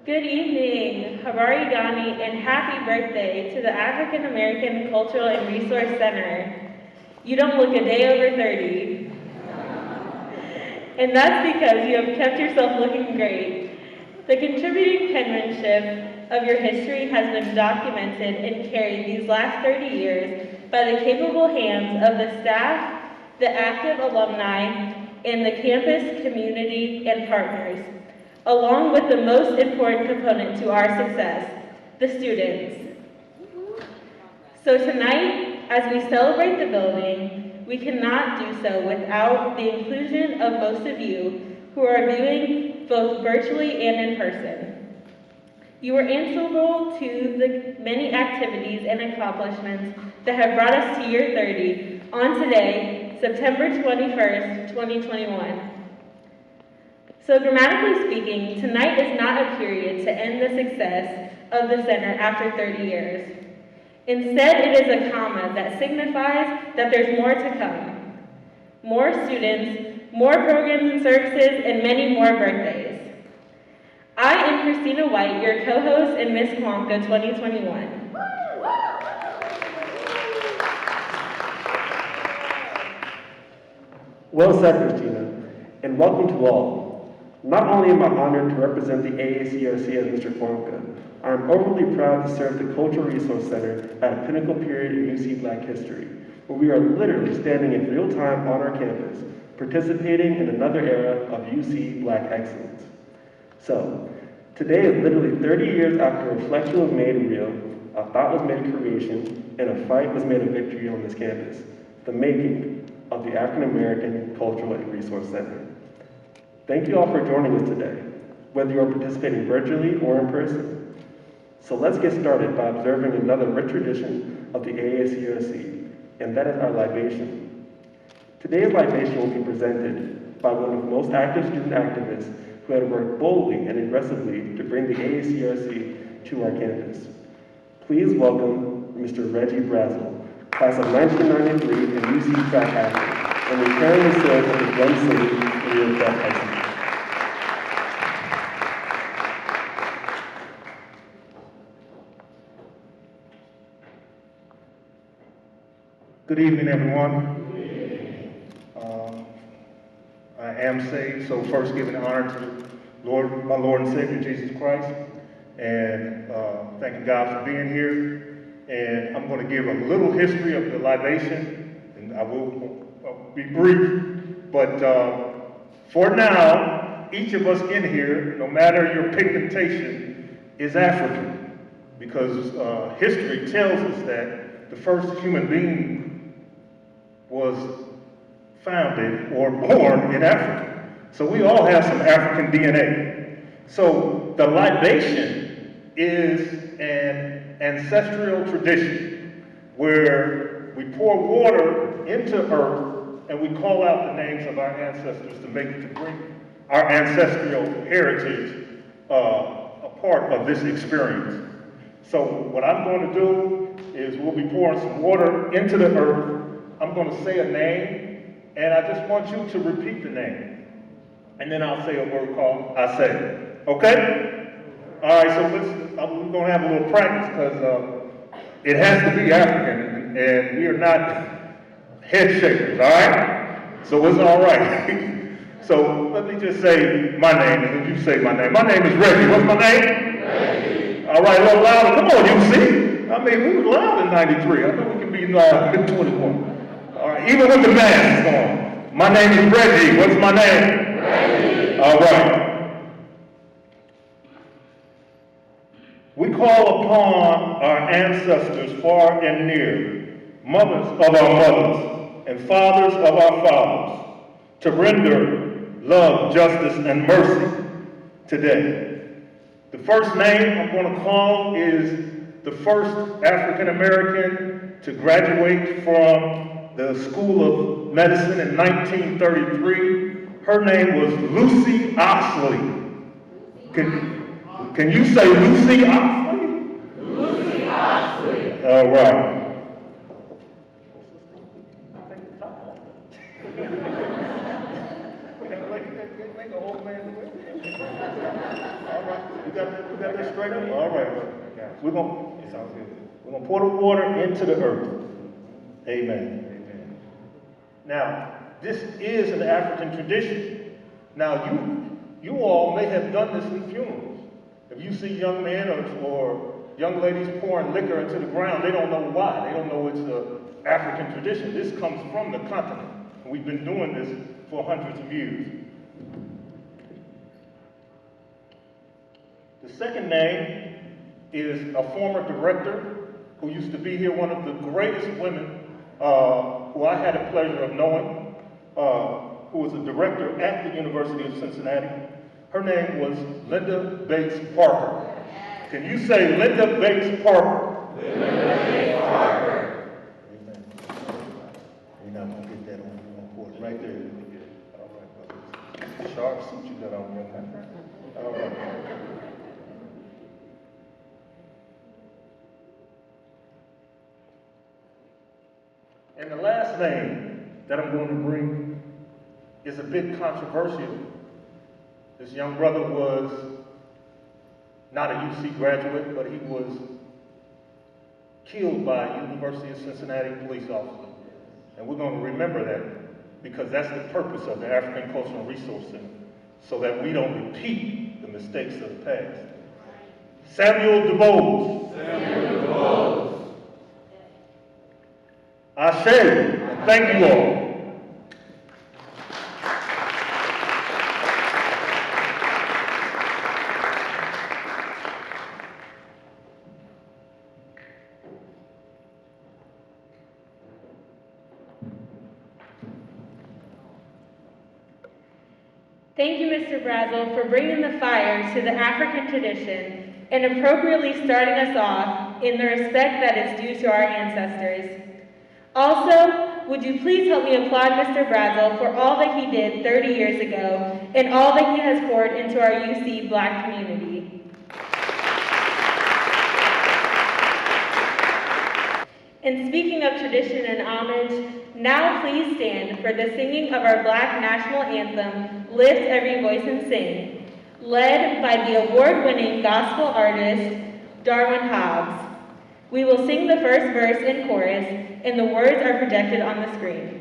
Good evening, Habari Ghani, and happy birthday to the African American Cultural and Resource Center. You don't look a day over 30. And that's because you have kept yourself looking great. The contributing penmanship of your history has been documented and carried these last 30 years by the capable hands of the staff, the active alumni, and the campus community and partners, along with the most important component to our success, the students. So tonight, as we celebrate the building, we cannot do so without the inclusion of most of you who are viewing both virtually and in person. You are answerable to the many activities and accomplishments that have brought us to year 30 on today, September 21st, 2021. So grammatically speaking, tonight is not a period to end the success of the center after 30 years. Instead, it is a comma that signifies that there's more to come. More students, more programs and services, and many more birthdays. I am Christina White, your co-host in Miss Kwanka 2021. Well said, Christina, and welcome to all. Not only am I honored to represent the AACRC as Mr. Kwanka, I am overly proud to serve the Cultural Resource Center at a pinnacle period in UC Black history, where we are literally standing in real time on our campus, participating in another era of UC Black excellence. So, today is literally 30 years after reflection was made real, a thought was made creation, and a fight was made a victory on this campus, the making of the African American Cultural and Resource Center. Thank you all for joining us today, whether you are participating virtually or in person. So let's get started by observing another rich tradition of the AACRC, and that is our libation. Today's libation will be presented by one of the most active student activists who had worked boldly and aggressively to bring the AACRC to our campus. Please welcome Mr. Reggie Brazel, class of 1993 and UC track athlete, and the carrying the sword of the Glen City Rio Track High School. Good evening, everyone. I am saved, so first giving honor to my Lord and Savior Jesus Christ, and thanking God for being here. And I'm going to give a little history of the libation, and I will be brief. But for now, each of us in here, no matter your pigmentation, is African, because history tells us that the first human being was founded or born in Africa. So we all have some African DNA. So the libation is an ancestral tradition where we pour water into earth and we call out the names of our ancestors to bring our ancestral heritage a part of this experience. So what I'm going to do is we'll be pouring some water into the earth. I'm going to say a name, and I just want you to repeat the name. And then I'll say a word called I say. Okay? All right, so we're going to have a little practice because it has to be African, and we are not head shakers, all right? So it's all right. So let me just say my name, and then you say my name. My name is Reggie. What's my name? Reggie. All right, a little louder. Come on, you see? I mean, we were loud in 93. I know we can be loud in 21. All right, even with the mask on. My name is Reggie. What's my name? Reggie. All right. We call upon our ancestors far and near, mothers of our mothers, and fathers of our fathers, to render love, justice, and mercy today. The first name I'm going to call is the first African American to graduate from the School of Medicine in 1933. Her name was Lucy Oxley. Can you say Lucy Oxley? Lucy Oxley. All right. All right. We got that straight up? All right, brother. We're gonna, we're gonna pour the water into the earth. Amen. Amen. Now, this is an African tradition. Now, you all may have done this in funerals. If you see young men or young ladies pouring liquor into the ground, they don't know why. They don't know it's an African tradition. This comes from the continent. We've been doing this for hundreds of years. The second name is a former director who used to be here, one of the greatest women who I had the pleasure of knowing, who was a director at the University of Cincinnati. Her name was Linda Bates Parker. Can you say Linda Bates Parker? Linda Bates Parker. Amen. We're not going to get that on the board right there. All right, brother. Sharp suit you got on, young man. All right. And the last name that I'm going to bring is a bit controversial. This young brother was not a UC graduate, but he was killed by a University of Cincinnati police officer. And we're going to remember that because that's the purpose of the African Cultural Resource Center, so that we don't repeat the mistakes of the past. Samuel DuBose. Samuel DuBose. Ashe, and thank you all. Thank you, Mr. Brazel, for bringing the fire to the African tradition and appropriately starting us off in the respect that is due to our ancestors. Also, would you please help me applaud Mr. Brazel for all that he did 30 years ago and all that he has poured into our UC Black community. And speaking of tradition and homage, now please stand for the singing of our Black national anthem, Lift Every Voice and Sing, led by the award-winning gospel artist, Darwin Hobbs. We will sing the first verse in chorus, and the words are projected on the screen.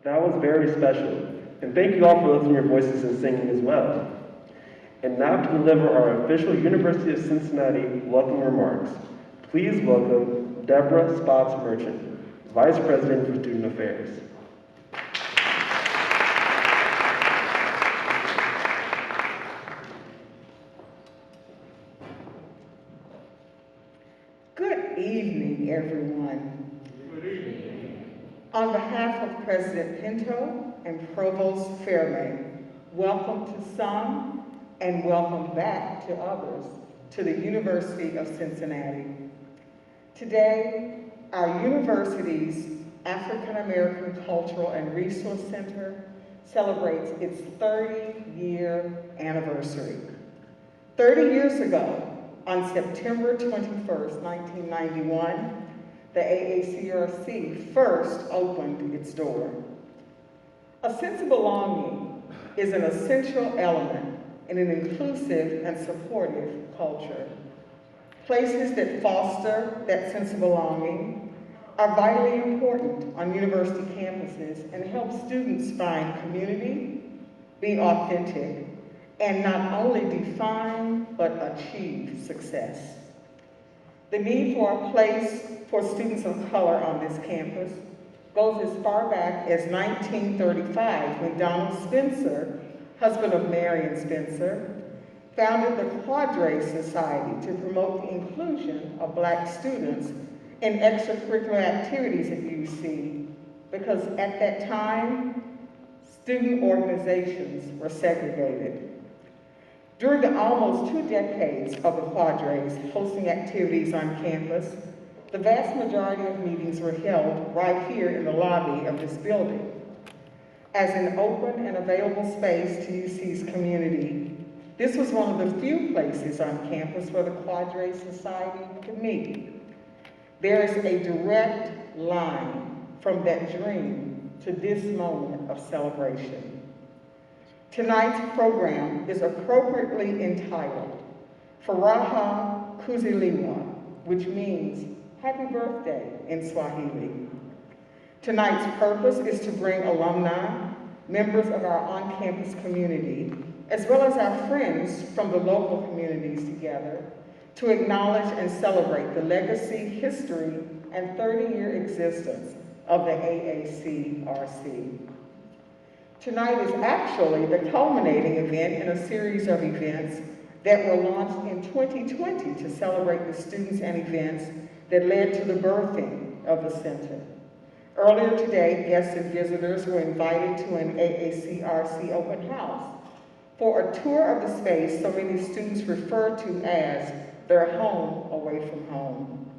That was very special. And thank you all for lifting your voices and singing as well. And now to deliver our official University of Cincinnati welcome remarks, please welcome Deborah Spotts Merchant, Vice President for Student Affairs. Good evening, everyone. Good evening. On behalf of President Pinto and Provost Fairlane, welcome to some and welcome back to others to the University of Cincinnati. Today, our university's African American Cultural and Resource Center celebrates its 30-year anniversary. 30 years ago, on September 21st, 1991, the AACRC first opened its door. A sense of belonging is an essential element in an inclusive and supportive culture. Places that foster that sense of belonging are vitally important on university campuses and help students find community, be authentic, and not only define but achieve success. The need for a place for students of color on this campus goes as far back as 1935 when Donald Spencer, husband of Marion Spencer, founded the Quadre Society to promote the inclusion of Black students in extracurricular activities at UC, because at that time, student organizations were segregated. During the almost 2 decades of the Quadres hosting activities on campus, the vast majority of meetings were held right here in the lobby of this building. As an open and available space to UC's community, this was one of the few places on campus where the Quadre Society could meet. There is a direct line from that dream to this moment of celebration. Tonight's program is appropriately entitled Furaha Kuzaliwa, which means happy birthday in Swahili. Tonight's purpose is to bring alumni, members of our on-campus community, as well as our friends from the local communities together to acknowledge and celebrate the legacy, history, and 30-year existence of the AACRC. Tonight is actually the culminating event in a series of events that were launched in 2020 to celebrate the students and events that led to the birthing of the center. Earlier today, guests and visitors were invited to an AACRC open house for a tour of the space so many students refer to as their home away from home.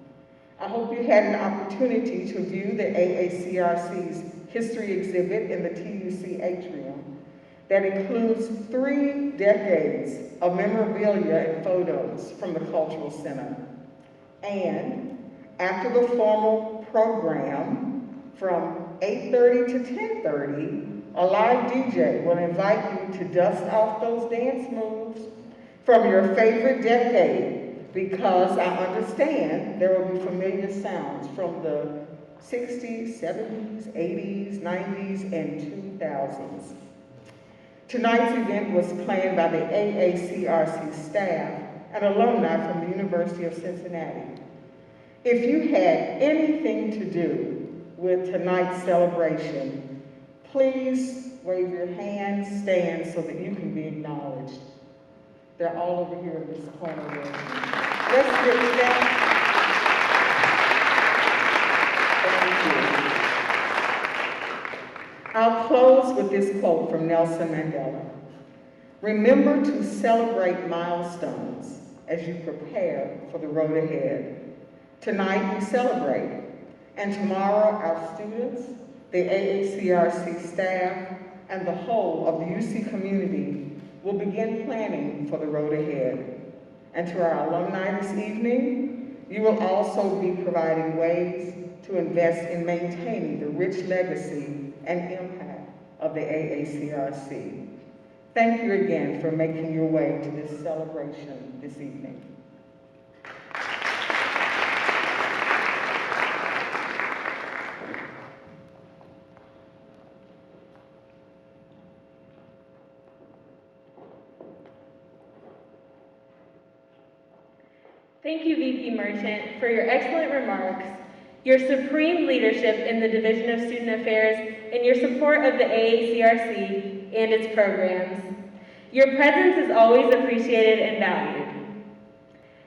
I hope you had an opportunity to view the AACRC's history exhibit in the TUC atrium that includes 3 decades of memorabilia and photos from the Cultural Center. And after the formal program, from 8:30 to 10:30, a live DJ will invite you to dust off those dance moves from your favorite decade, because I understand there will be familiar sounds from the 60s, 70s, 80s, 90s, and 2000s. Tonight's event was planned by the AACRC staff and alumni from the University of Cincinnati. If you had anything to do with tonight's celebration, please wave your hand, stand so that you can be acknowledged. They're all over here in this corner room. Let's get that. Thank you. I'll close with this quote from Nelson Mandela. Remember to celebrate milestones as you prepare for the road ahead. Tonight we celebrate, and tomorrow our students, the AACRC staff, and the whole of the UC community will begin planning for the road ahead. And to our alumni this evening, you will also be providing ways to invest in maintaining the rich legacy and impact of the AACRC. Thank you again for making your way to this celebration this evening. Thank you, VP Merchant, for your excellent remarks, your supreme leadership in the Division of Student Affairs, and your support of the AACRC and its programs. Your presence is always appreciated and valued.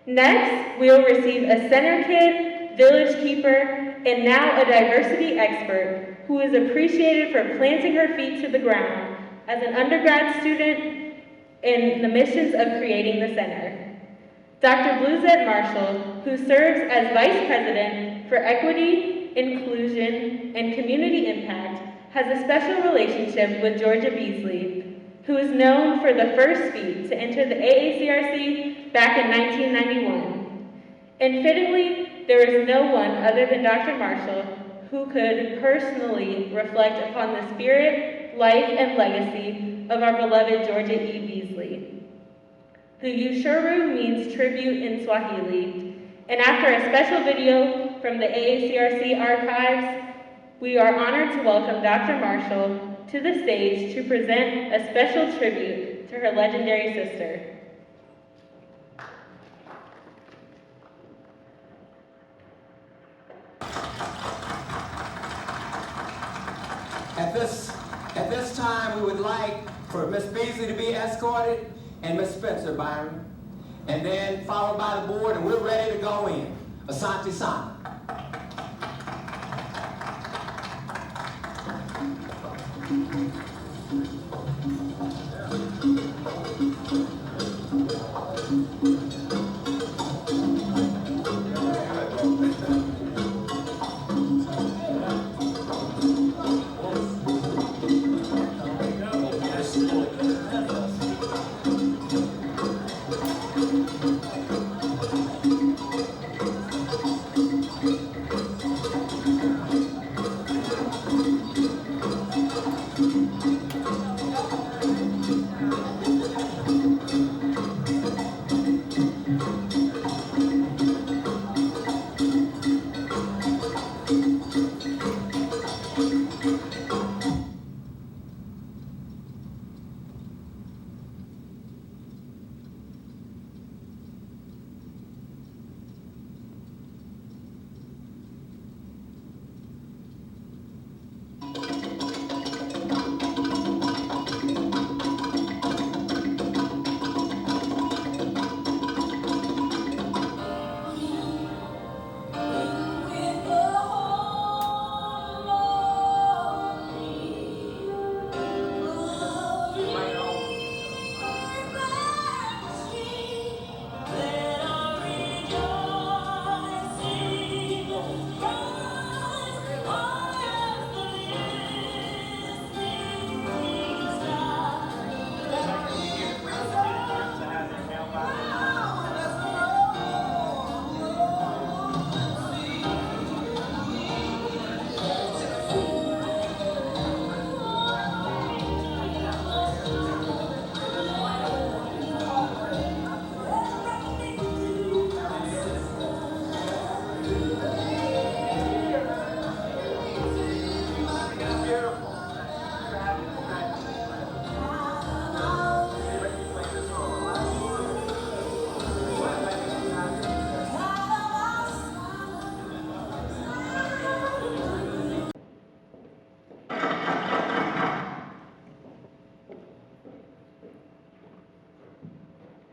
Next, we will receive a center kid, village keeper, and now a diversity expert who is appreciated for planting her feet to the ground as an undergrad student in the missions of creating the center. Dr. Bluzette Marshall, who serves as Vice President for Equity, Inclusion, and Community Impact, has a special relationship with Georgia Beasley, who is known for the first feat to enter the AACRC back in 1991. And fittingly, there is no one other than Dr. Marshall who could personally reflect upon the spirit, life, and legacy of our beloved Georgia E. Beasley. The Ushuru means tribute in Swahili, and after a special video from the AACRC archives, we are honored to welcome Dr. Marshall to the stage to present a special tribute to her legendary sister. At this time, we would like for Ms. Beasley to be escorted and Ms. Spencer Byron, and then followed by the board, and we're ready to go in. Asante Sana.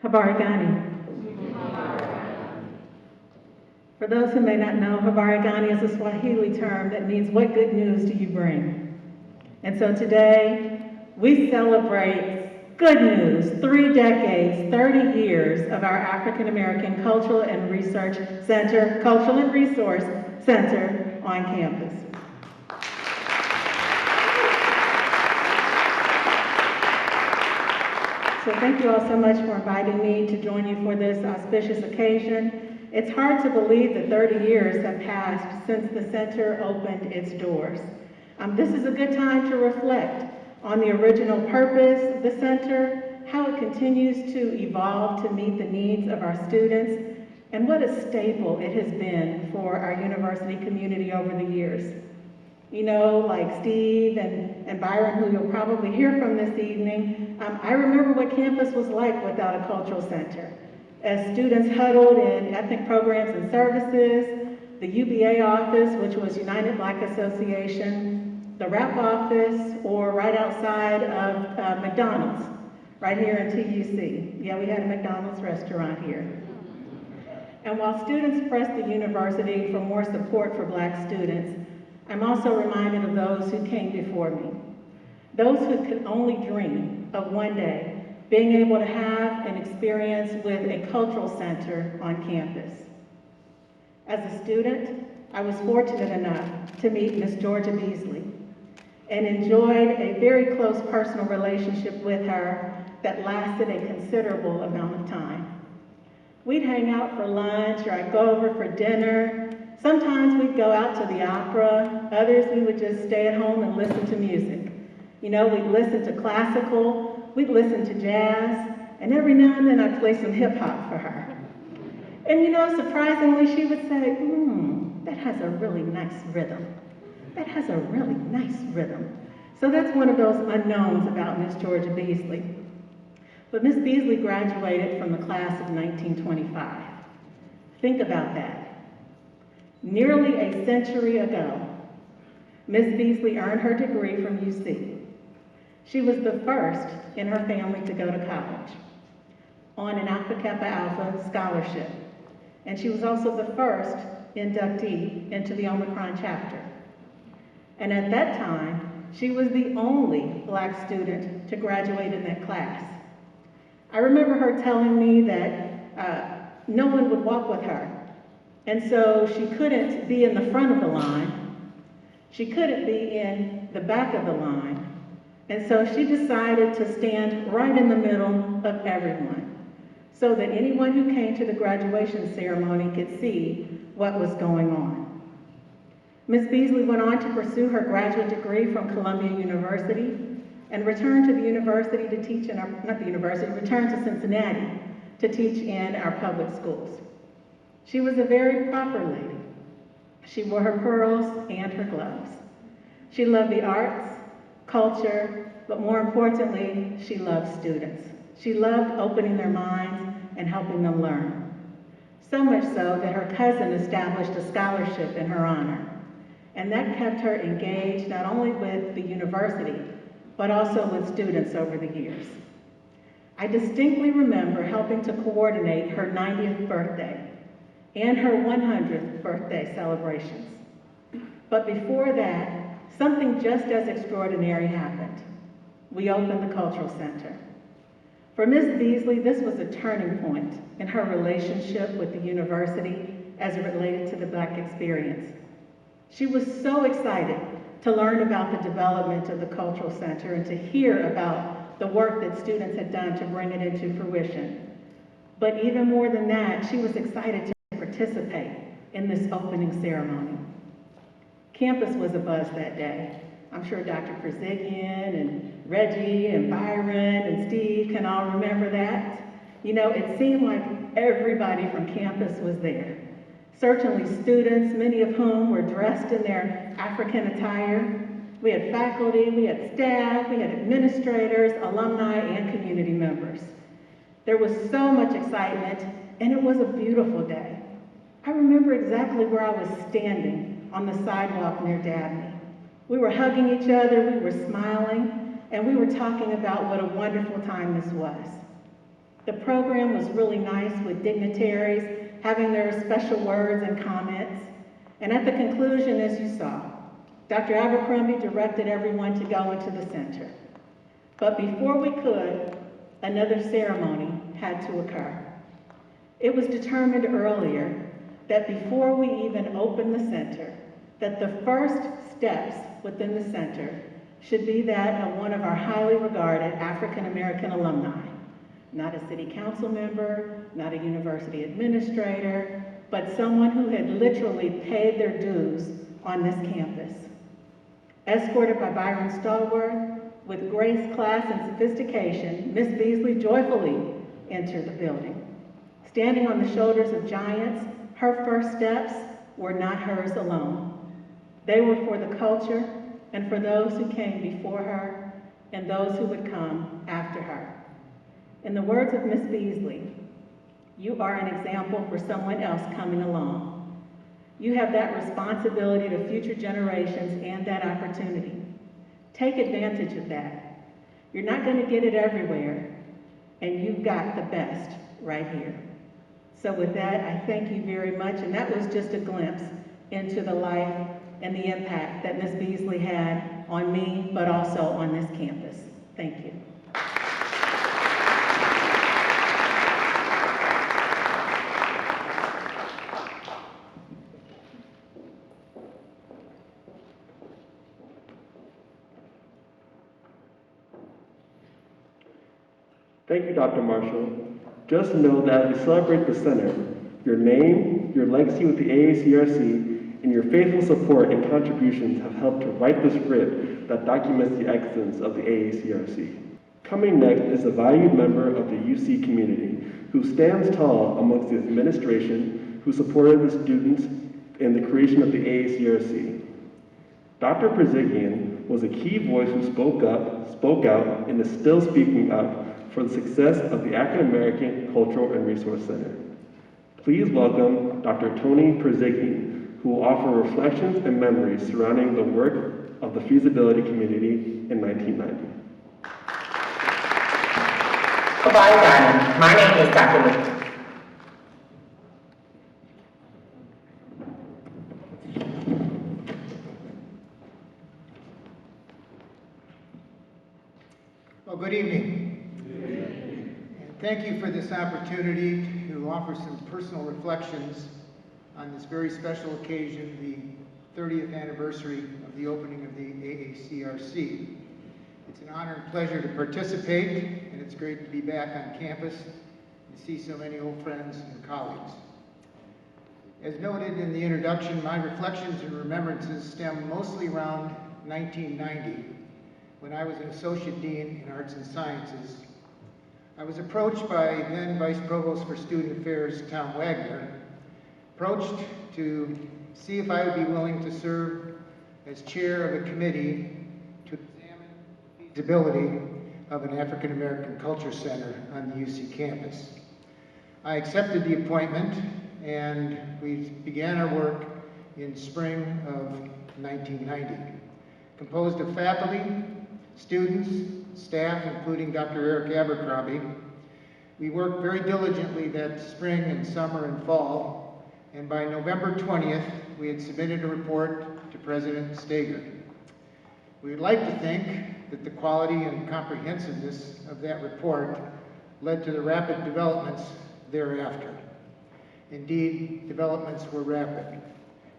Habari Gani. For those who may not know, Habari Gani is a Swahili term that means, what good news do you bring? And so today, we celebrate good news, 3 decades, 30 years of our African American Cultural and Research Center, Cultural and Resource Center on campus. So thank you all so much for inviting me to join you for this auspicious occasion. It's hard to believe that 30 years have passed since the center opened its doors. This is a good time to reflect on the original purpose of the center, how it continues to evolve to meet the needs of our students, and what a staple it has been for our university community over the years. You know, like Steve and Byron, who you'll probably hear from this evening, I remember what campus was like without a cultural center. as students huddled in ethnic programs and services, the UBA office, which was United Black Association, the RAP office, or right outside of McDonald's, right here in TUC. Yeah, we had a McDonald's restaurant here. And while students pressed the university for more support for Black students, I'm also reminded of those who came before me. Those who could only dream of one day being able to have an experience with a cultural center on campus. As a student, I was fortunate enough to meet Miss Georgia Beasley and enjoyed a very close personal relationship with her that lasted a considerable amount of time. We'd hang out for lunch, or I'd go over for dinner. Sometimes we'd go out to the opera. Others, we would just stay at home and listen to music. You know, we'd listen to classical, we'd listen to jazz, and every now and then I'd play some hip hop for her. And you know, surprisingly, she would say, that has a really nice rhythm. That has a really nice rhythm. So that's one of those unknowns about Miss Georgia Beasley. But Miss Beasley graduated from the class of 1925. Think about that. Nearly a century ago, Miss Beasley earned her degree from UC. She was the first in her family to go to college on an Alpha Kappa Alpha scholarship. And she was also the first inductee into the Omicron chapter. And at that time, she was the only Black student to graduate in that class. I remember her telling me that no one would walk with her. And so she couldn't be in the front of the line. She couldn't be in the back of the line. And so she decided to stand right in the middle of everyone so that anyone who came to the graduation ceremony could see what was going on. Ms. Beasley went on to pursue her graduate degree from Columbia University and returned to the university to teach in our, returned to Cincinnati to teach in our public schools. She was a very proper lady. She wore her pearls and her gloves. She loved the arts, culture, but more importantly, she loved students. She loved opening their minds and helping them learn. So much so that her cousin established a scholarship in her honor. And that kept her engaged not only with the university, but also with students over the years. I distinctly remember helping to coordinate her 90th birthday and her 100th birthday celebrations. But before that, something just as extraordinary happened. We opened the Cultural Center. For Ms. Beasley, this was a turning point in her relationship with the university as it related to the Black experience. She was so excited to learn about the development of the Cultural Center and to hear about the work that students had done to bring it into fruition. But even more than that, she was excited to participate in this opening ceremony. Campus was abuzz that day. I'm sure Dr. Perzigian and Reggie and Byron and Steve can all remember that. You know, it seemed like everybody from campus was there. Certainly students, many of whom were dressed in their African attire. We had faculty, we had staff, we had administrators, alumni, and community members. There was so much excitement, and it was a beautiful day. I remember exactly where I was standing on the sidewalk near Dabney. We were hugging each other, we were smiling, and we were talking about what a wonderful time this was. The program was really nice with dignitaries having their special words and comments. And at the conclusion, as you saw, Dr. Abercrombie directed everyone to go into the center. But before we could, another ceremony had to occur. It was determined earlier that before we even opened the center, that the first steps within the center should be that of one of our highly regarded African American alumni. Not a city council member, not a university administrator, but someone who had literally paid their dues on this campus. Escorted by Byron Stallworth, with grace, class, and sophistication, Miss Beasley joyfully entered the building. Standing on the shoulders of giants, her first steps were not hers alone. They were for the culture and for those who came before her and those who would come after her. In the words of Miss Beasley, You are an example for someone else coming along. You have that responsibility to future generations and that opportunity. Take advantage of that. You're not going to get it everywhere, and you've got the best right here. So with that, I thank you very much, and that was just a glimpse into the life and the impact that Ms. Beasley had on me, but also on this campus. Thank you. Thank you, Dr. Marshall. Just know that as we celebrate the center, your name, your legacy with the AACRC, and your faithful support and contributions have helped to write the script that documents the excellence of the AACRC. Coming next is a valued member of the UC community who stands tall amongst the administration who supported the students in the creation of the AACRC. Dr. Perzigian was a key voice who spoke out, and is still speaking up for the success of the African American Cultural and Resource Center. Please welcome Dr. Tony Perzigian, who will offer reflections and memories surrounding the work of the feasibility community in 1990. Everybody, my name is Dr. Lee. Well, good evening. And thank you for this opportunity to offer some personal reflections on this very special occasion, the 30th anniversary of the opening of the AACRC. It's an honor and pleasure to participate, and it's great to be back on campus and see so many old friends and colleagues. As noted in the introduction, my reflections and remembrances stem mostly around 1990, when I was an Associate Dean in Arts and Sciences. I was approached by then Vice Provost for Student Affairs, Tom Wagner, approached to see if I would be willing to serve as chair of a committee to examine the feasibility of an African American Culture Center on the UC campus. I accepted the appointment, and we began our work in spring of 1990. Composed of faculty, students, staff, including Dr. Eric Abercrombie, we worked very diligently that spring and summer and fall, and by November 20th, we had submitted a report to President Steger. We would like to think that the quality and comprehensiveness of that report led to the rapid developments thereafter. Indeed, developments were rapid.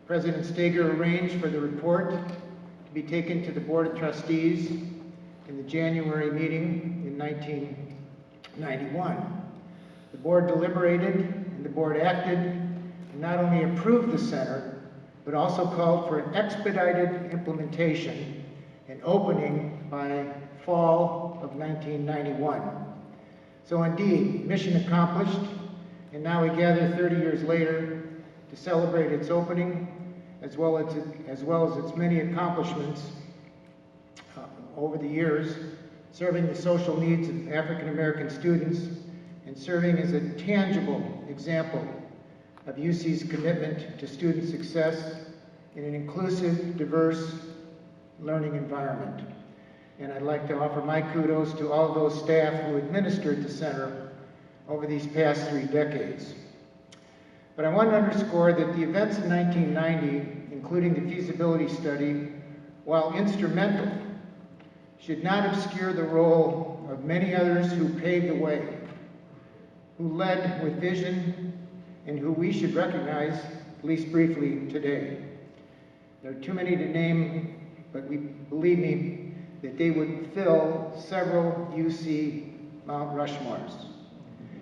President Steger arranged for the report to be taken to the Board of Trustees in the January meeting in 1991. The board deliberated and the board acted and not only approved the center, but also called for an expedited implementation and opening by fall of 1991. So indeed, mission accomplished, and now we gather 30 years later to celebrate its opening as well as its many accomplishments over the years, serving the social needs of African American students and serving as a tangible example of UC's commitment to student success in an inclusive, diverse learning environment. And I'd like to offer my kudos to all of those staff who administered the center over these past 3 decades. But I want to underscore that the events in 1990, including the feasibility study, while instrumental, should not obscure the role of many others who paved the way, who led with vision, and who we should recognize, at least briefly, today. There are too many to name, but believe me, that they would fill several UC Mount Rushmores.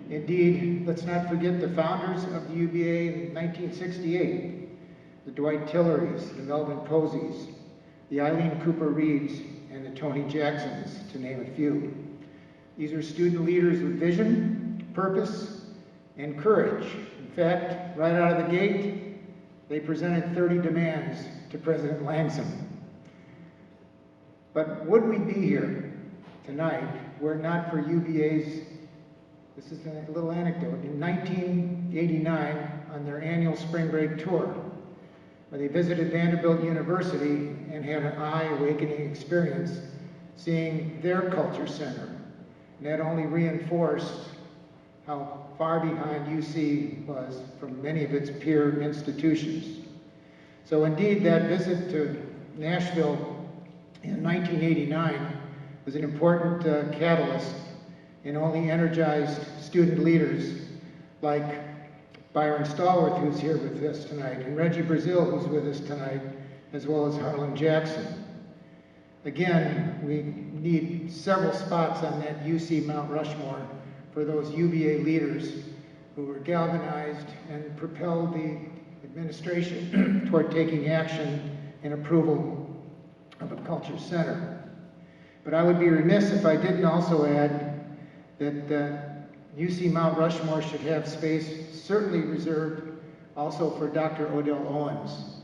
Indeed, let's not forget the founders of the UVA in 1968, the Dwight Tillerys, the Melvin Posies, the Eileen Cooper Reeds, and the Tony Jacksons, to name a few. These are student leaders with vision, purpose, and courage. In fact, right out of the gate, they presented 30 demands to President Langsam. But would we be here tonight were it not for UVA's This is a little anecdote. In 1989, on their annual spring break tour, where they visited Vanderbilt University and had an eye-awakening experience seeing their culture center. And that only reinforced how far behind UC was from many of its peer institutions. So indeed, that visit to Nashville in 1989 was an important catalyst and only energized student leaders like Byron Stallworth, who's here with us tonight, and Reggie Brazil, who's with us tonight, as well as Harlan Jackson. Again, we need several spots on that UC Mount Rushmore for those UVA leaders who were galvanized and propelled the administration toward taking action and approval of a culture center. But I would be remiss if I didn't also add that UC Mount Rushmore should have space certainly reserved also for Dr. Odell Owens.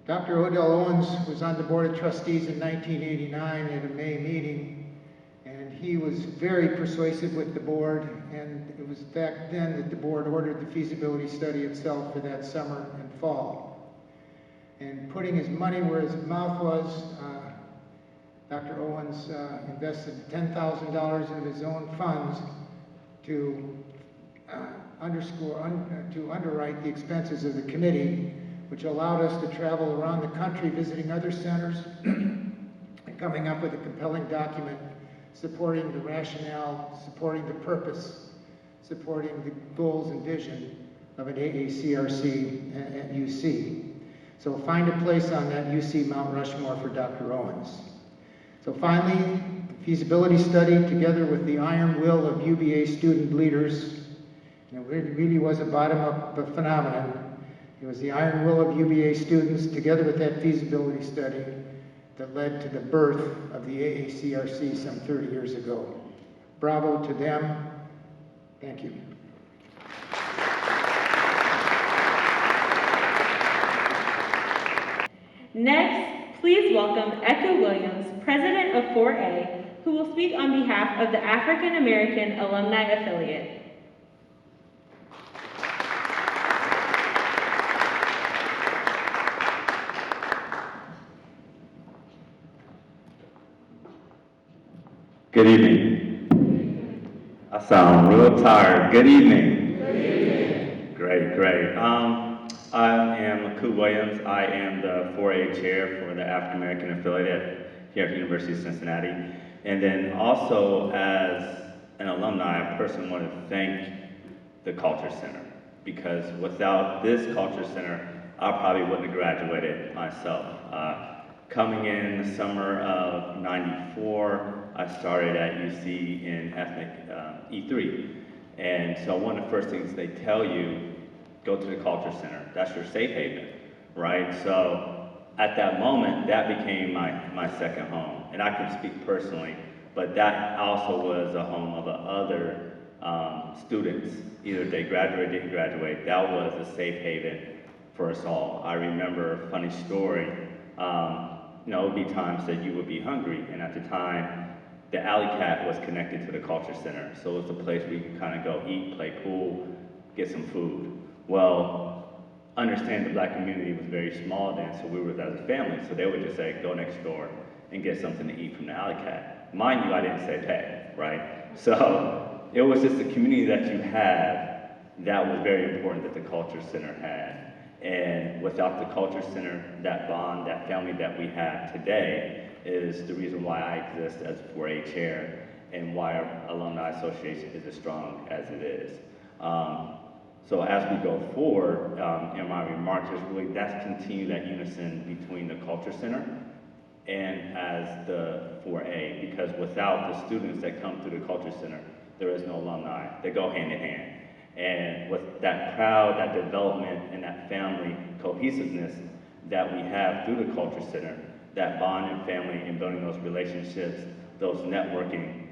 Dr. Odell Owens was on the Board of Trustees in 1989 at a May meeting, and he was very persuasive with the board, and it was back then that the board ordered the feasibility study itself for that summer and fall. And putting his money where his mouth was, Dr. Owens invested $10,000 of his own funds to underwrite the expenses of the committee, which allowed us to travel around the country visiting other centers and coming up with a compelling document supporting the rationale, supporting the purpose, supporting the goals and vision of an AACRC at UC. So find a place on that UC Mount Rushmore for Dr. Owens. So finally, the feasibility study, together with the iron will of UVA student leaders, it really was a bottom-up phenomenon. It was the iron will of UVA students, together with that feasibility study, that led to the birth of the AACRC some 30 years ago. Bravo to them. Thank you. Next, please welcome Eka Williams, President of 4A, who will speak on behalf of the African American Alumni Affiliate. Good evening. I sound real tired. Good evening. Good evening. Great. I am Eka Williams. I am the 4A chair for the African American affiliate here at the University of Cincinnati. And then also as an alumni, I personally want to thank the Culture Center, because without this Culture Center, I probably wouldn't have graduated myself. Coming in the summer of '94, I started at UC in ethnic E3. And so one of the first things they tell you, go to the Culture Center. That's your safe haven, right? So at that moment, that became my second home. And I can speak personally, but that also was a home of other students. Either they graduated or didn't graduate. That was a safe haven for us all. I remember a funny story. It would be times that you would be hungry, and at the time, the Alley Cat was connected to the Culture Center. So it was a place where you could kind of go eat, play pool, get some food. Well, understand the black community was very small then, so we were as a family, so they would just say, go next door and get something to eat from the Alley Cat. Mind you, I didn't say pay, right? So it was just the community that you had that was very important that the Culture Center had. And without the Culture Center, that bond, that family that we have today is the reason why I exist as 4A chair and why our Alumni Association is as strong as it is. So as we go forward in my remarks, is really that's continue that unison between the Culture Center and as the 4A, because without the students that come through the Culture Center, there is no alumni. They go hand in hand. And with that crowd, that development, and that family cohesiveness that we have through the Culture Center, that bond and family and building those relationships, those networking,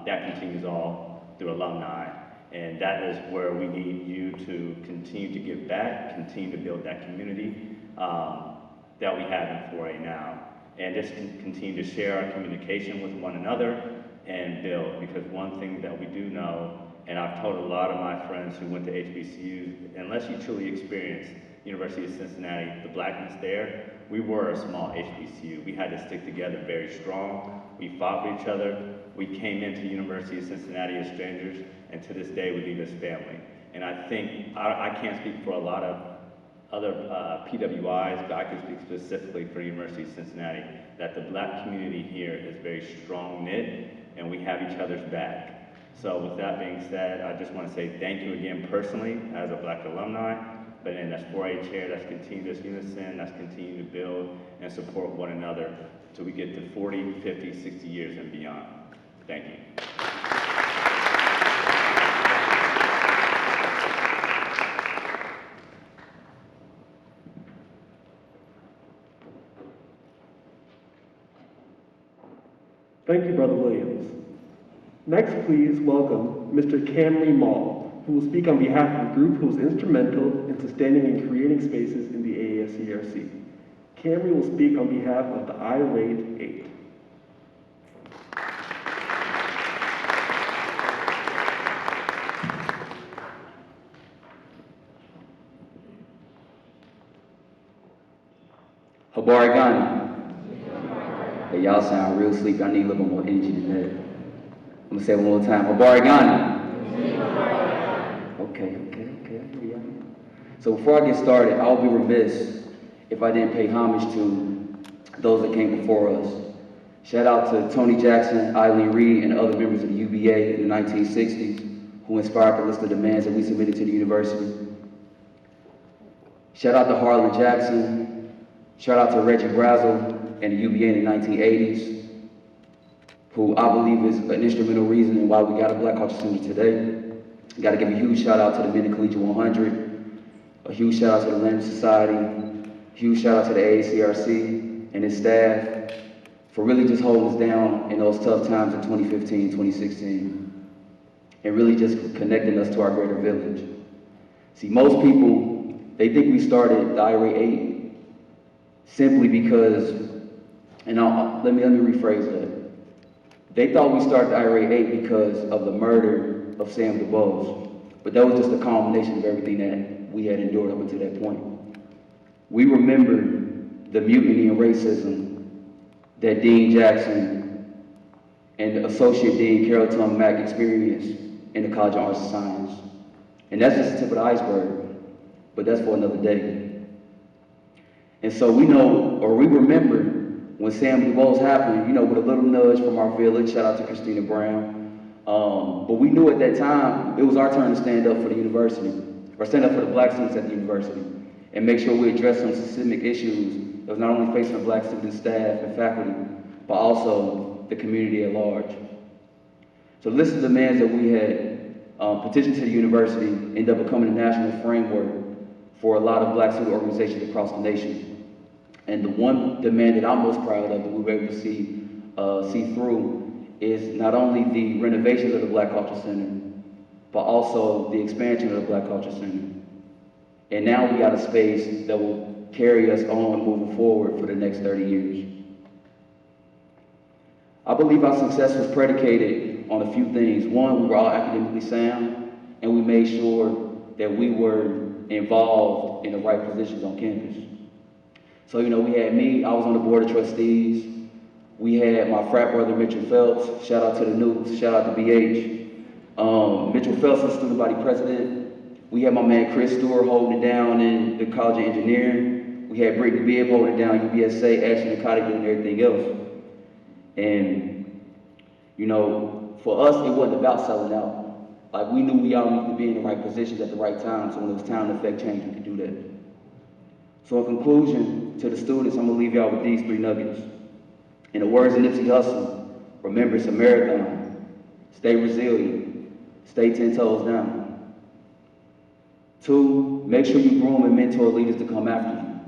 that continues all through alumni. And that is where we need you to continue to give back, continue to build that community that we have in 4A now. And just continue to share our communication with one another and build, because one thing that we do know And I've told a lot of my friends who went to HBCUs, unless you truly experience University of Cincinnati, the blackness there, we were a small HBCU. We had to stick together very strong. We fought for each other. We came into the University of Cincinnati as strangers, and to this day we leave as family. And I think, I can't speak for a lot of other PWIs, but I can speak specifically for the University of Cincinnati, that the black community here is very strong-knit, and we have each other's back. So with that being said, I just want to say thank you again personally as a black alumni, but then that's 4A chair, that's continue this unison, that's continue to build and support one another till we get to 40, 50, 60 years and beyond. Thank you. Thank you, Brother Williams. Next, please welcome Mr. Camry Mall, who will speak on behalf of the group who was instrumental in sustaining and creating spaces in the AASCRC. Camry will speak on behalf of the Irate 8. Habari Ghani. Hey, y'all sound real sleepy. I need a little more energy than that. I'm gonna say it one more time. Habari Ghani. Okay, I hear y'all. So before I get started, I'll be remiss if I didn't pay homage to those that came before us. Shout out to Tony Jackson, Eileen Reed, and other members of the UBA in the 1960s who inspired the list of demands that we submitted to the university. Shout out to Harlan Jackson. Shout out to Reggie Brazel and the UBA in the 1980s, who I believe is an instrumental reason in why we got a Black Culture Center today. Got to give a huge shout out to the Men in Collegiate 100, a huge shout out to the Lambda Society, a huge shout out to the AACRC and its staff for really just holding us down in those tough times in 2015, 2016, and really just connecting us to our greater village. See, most people, they think we started the Irate 8 simply because, and let me rephrase that. They thought we started the Irate 8 because of the murder of Sam DuBose, but that was just a culmination of everything that we had endured up until that point. We remember the mutiny and racism that Dean Jackson and Associate Dean Carol Tom Mack experienced in the College of Arts and Science. And that's just the tip of the iceberg, but that's for another day. And so we know, or we remember, when Sam DuBose happened, with a little nudge from our village, shout out to Christina Brown. But we knew at that time, it was our turn to stand up for the university, or stand up for the black students at the university, and make sure we address some systemic issues that was not only facing the black students, staff, and faculty, but also the community at large. So the list of demands that we had petitioned to the university ended up becoming a national framework for a lot of black student organizations across the nation. And the one demand that I'm most proud of that we were able to see through is not only the renovations of the Black Culture Center, but also the expansion of the Black Culture Center. And now we got a space that will carry us on moving forward for the next 30 years. I believe our success was predicated on a few things. One, we were all academically sound, and we made sure that we were involved in the right positions on campus. So, we had me, I was on the board of trustees. We had my frat brother, Mitchell Phelps. Shout out to the Newts, shout out to BH. Mitchell Phelps was student body president. We had my man Chris Stewart holding it down in the College of Engineering. We had Brittany Bibb holding it down UBSA, Ashley Nakati doing everything else. And, for us, it wasn't about selling out. Like, we knew we all needed to be in the right positions at the right time, so when it was time to affect change, we could do that. So in conclusion, to the students, I'm gonna leave y'all with these 3 nuggets. In the words of Nipsey Hussle, remember it's a marathon. Stay resilient. Stay 10 toes down. 2, make sure you groom and mentor leaders to come after you.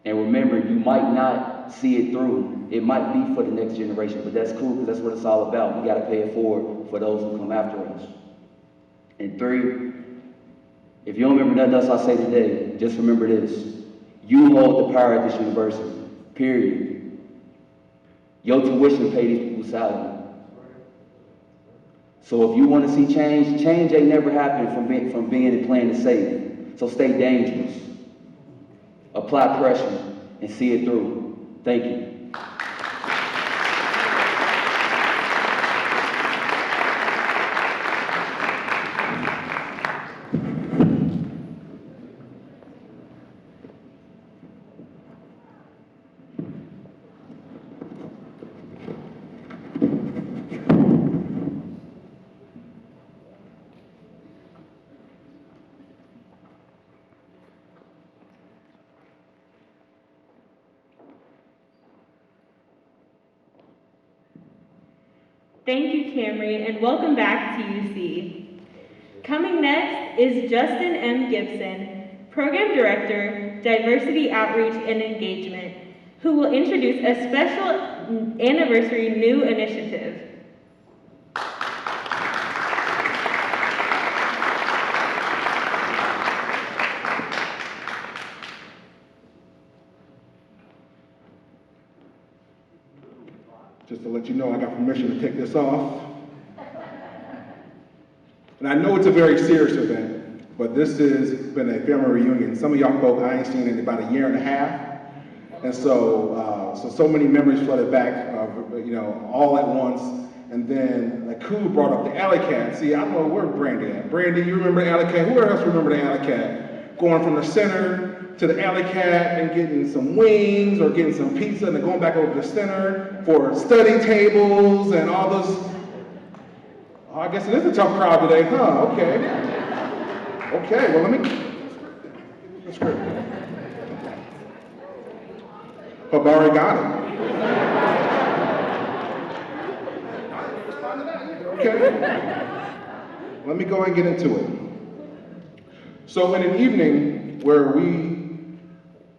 And remember, you might not see it through. It might be for the next generation, but that's cool because that's what it's all about. We gotta pay it forward for those who come after us. And 3, if you don't remember nothing else I say today, just remember this. You hold the power at this university, period. Your tuition pays these people's salary. So if you want to see change, change ain't never happened from being and playing it safe. So stay dangerous. Apply pressure and see it through. Thank you. Thank you, Camry, and welcome back to UC. Coming next is Justin M. Gibson, Program Director, Diversity Outreach and Engagement, who will introduce a special anniversary new initiative. Just to let you know, I got permission to take this off. And I know it's a very serious event, but this has been a family reunion. Some of y'all folk I ain't seen in about a year and a half. And so many memories flooded back, all at once. And then Laku brought up the Alley Cat. See, I don't know where Brandy at. Brandy, you remember the Alley Cat? Who else remember the Alley Cat? Going from the center to the Alley Cat and getting some wings or getting some pizza and then going back over to the center for study tables and all those. Oh, I guess it is a tough crowd today, huh? Okay. Okay, well, let's go. Habari got it. Okay. Let me go and get into it. So in an evening where we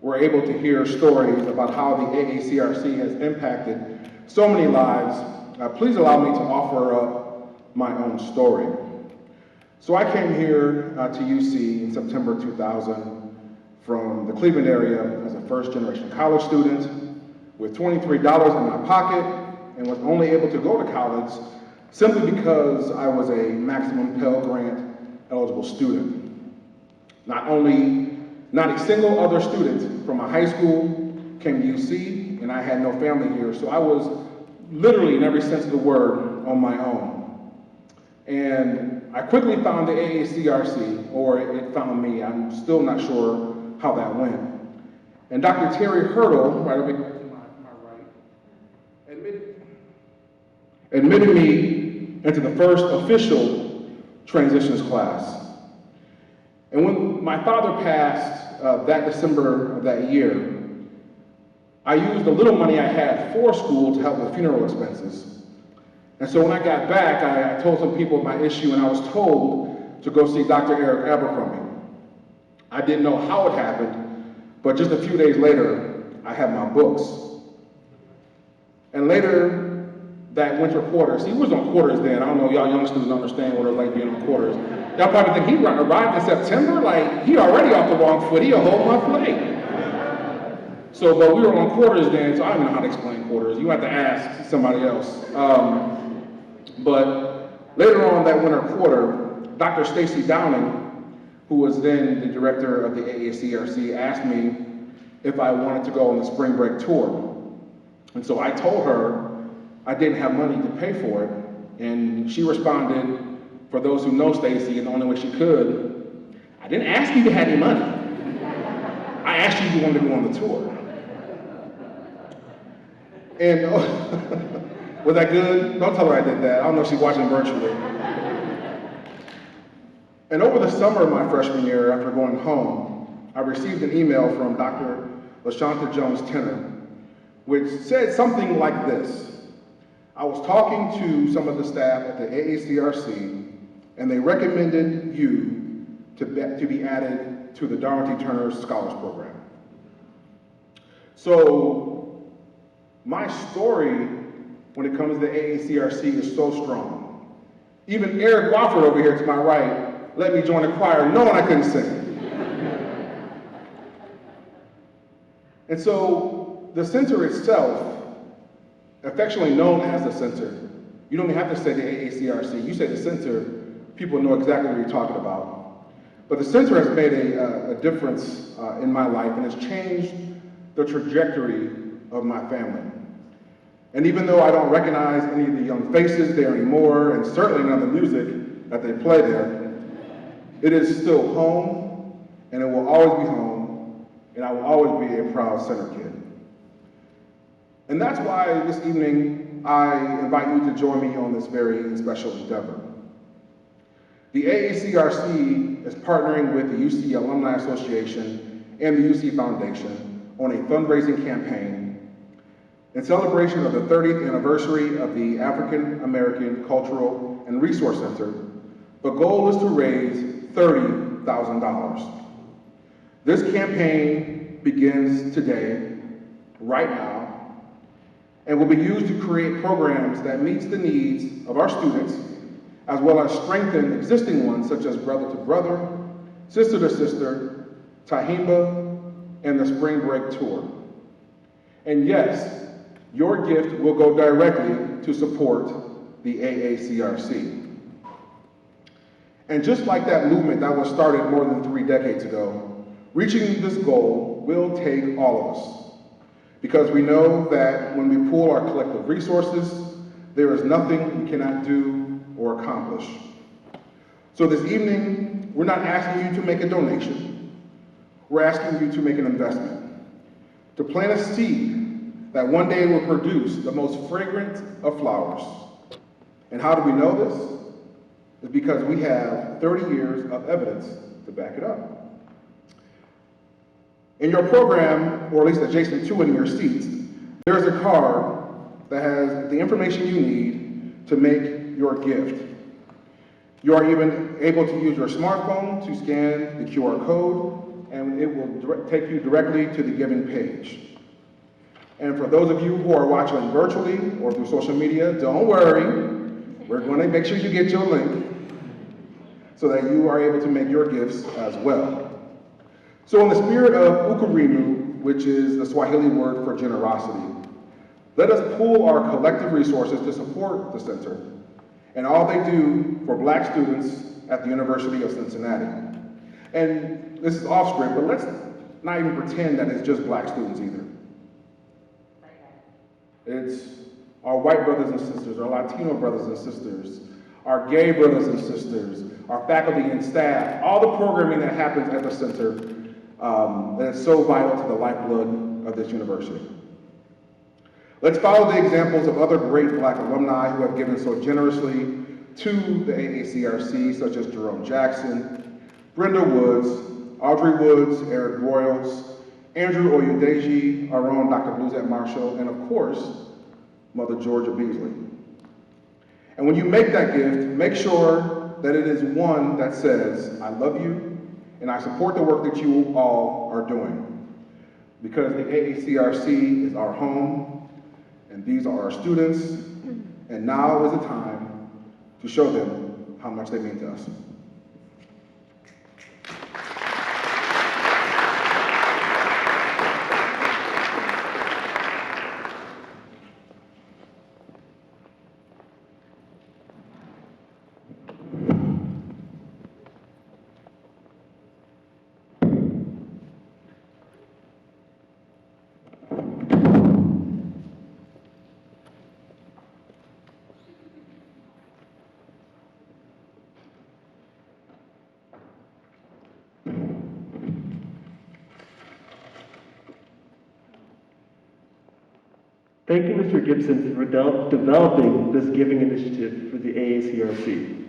were able to hear stories about how the AACRC has impacted so many lives, please allow me to offer up my own story. So I came here to UC in September 2000 from the Cleveland area as a first-generation college student with $23 in my pocket and was only able to go to college simply because I was a maximum Pell Grant eligible student. Not a single other student from my high school came to UC, and I had no family here, so I was literally, in every sense of the word, on my own. And I quickly found the AACRC, or it found me. I'm still not sure how that went. And Dr. Terry Hurdle, right over here to my right, admitted me into the first official transitions class. And when my father passed that December of that year, I used the little money I had for school to help with funeral expenses. And so when I got back, I told some people my issue, and I was told to go see Dr. Eric Abercrombie. I didn't know how it happened, but just a few days later, I had my books. And later, that winter quarter, see, he was on quarters then. I don't know, y'all young students understand what it's like being on quarters. Y'all probably think he arrived in September, like he already off the wrong foot, he a whole month late. So, but we were on quarters then, so I don't even know how to explain quarters. You have to ask somebody else. But later on that winter quarter, Dr. Stacy Downing, who was then the director of the AACRC, asked me if I wanted to go on the spring break tour. And so I told her I didn't have money to pay for it, and she responded, for those who know Stacy, in the only way she could, I didn't ask you if you had any money. I asked you if you wanted to go on the tour. And was that good? Don't tell her I did that. I don't know if she's watching virtually. And over the summer of my freshman year, after going home, I received an email from Dr. LaShonta Jones-Tenner, which said something like this. I was talking to some of the staff at the AACRC, and they recommended you to be added to the Darwin T. Turner Scholars Program. So my story when it comes to AACRC is so strong. Even Eric Wofford over here to my right let me join the choir knowing I couldn't sing. And so the center itself, affectionately known as the center, You don't even have to say the AACRC. You say the center, people know exactly what you're talking about. But the center has made a difference in my life and has changed the trajectory of my family. And even though I don't recognize any of the young faces there anymore, and certainly none of the music that they play there, it is still home, and it will always be home, and I will always be a proud center kid. And that's why this evening I invite you to join me on this very special endeavor. The AACRC is partnering with the UC Alumni Association and the UC Foundation on a fundraising campaign in celebration of the 30th anniversary of the African American Cultural and Resource Center. The goal is to raise $30,000. This campaign begins today, right now, and will be used to create programs that meets the needs of our students, as well as strengthen existing ones such as Brother to Brother, Sister to Sister, Tahimba, and the Spring Break Tour. And yes, your gift will go directly to support the AACRC. And just like that movement that was started more than 3 decades ago, reaching this goal will take all of us. Because we know that when we pool our collective resources, there is nothing we cannot do or accomplish. So this evening, we're not asking you to make a donation. We're asking you to make an investment, to plant a seed that one day will produce the most fragrant of flowers. And how do we know this? It's because we have 30 years of evidence to back it up. In your program, or at least adjacent to it in your seats, there's a card that has the information you need to make your gift. You are even able to use your smartphone to scan the QR code, and it will take you directly to the giving page. And for those of you who are watching virtually or through social media, don't worry. We're going to make sure you get your link so that you are able to make your gifts as well. So in the spirit of ukarimu, which is the Swahili word for generosity, let us pool our collective resources to support the center and all they do for Black students at the University of Cincinnati. And this is off script, but let's not even pretend that it's just Black students either. It's our white brothers and sisters, our Latino brothers and sisters, our gay brothers and sisters, our faculty and staff, all the programming that happens at the center that is so vital to the lifeblood of this university. Let's follow the examples of other great Black alumni who have given so generously to the AACRC, such as Jerome Jackson, Brenda Woods, Audrey Woods, Eric Royals, Andrew Oyedeji, our own Dr. Bluzette Marshall, and of course, Mother Georgia Beasley. And when you make that gift, make sure that it is one that says, I love you, and I support the work that you all are doing. Because the AACRC is our home, and these are our students, and now is the time to show them how much they mean to us. Thank you, Mr. Gibson, for developing this giving initiative for the AACRC.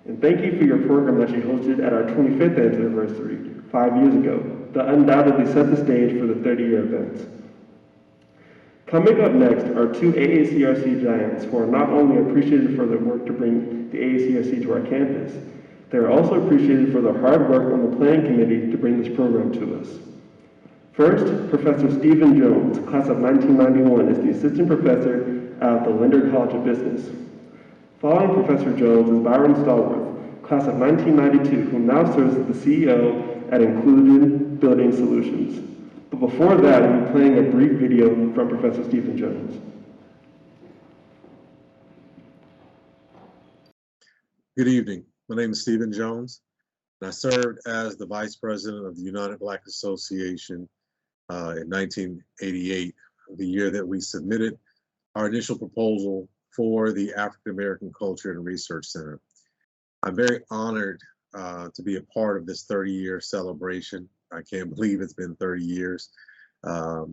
And thank you for your program that you hosted at our 25th anniversary 5 years ago that undoubtedly set the stage for the 30-year event. Coming up next are 2 AACRC giants who are not only appreciated for their work to bring the AACRC to our campus, they are also appreciated for their hard work on the planning committee to bring this program to us. First, Professor Stephen Jones, class of 1991, is the assistant professor at the Linder College of Business. Following Professor Jones is Byron Stallworth, class of 1992, who now serves as the CEO at Included Building Solutions. But before that, we'll be playing a brief video from Professor Stephen Jones. Good evening. My name is Stephen Jones, and I served as the Vice President of the United Black Association in 1988, the year that we submitted our initial proposal for the African American Culture and Research Center. I'm very honored to be a part of this 30-year celebration. I can't believe it's been 30 years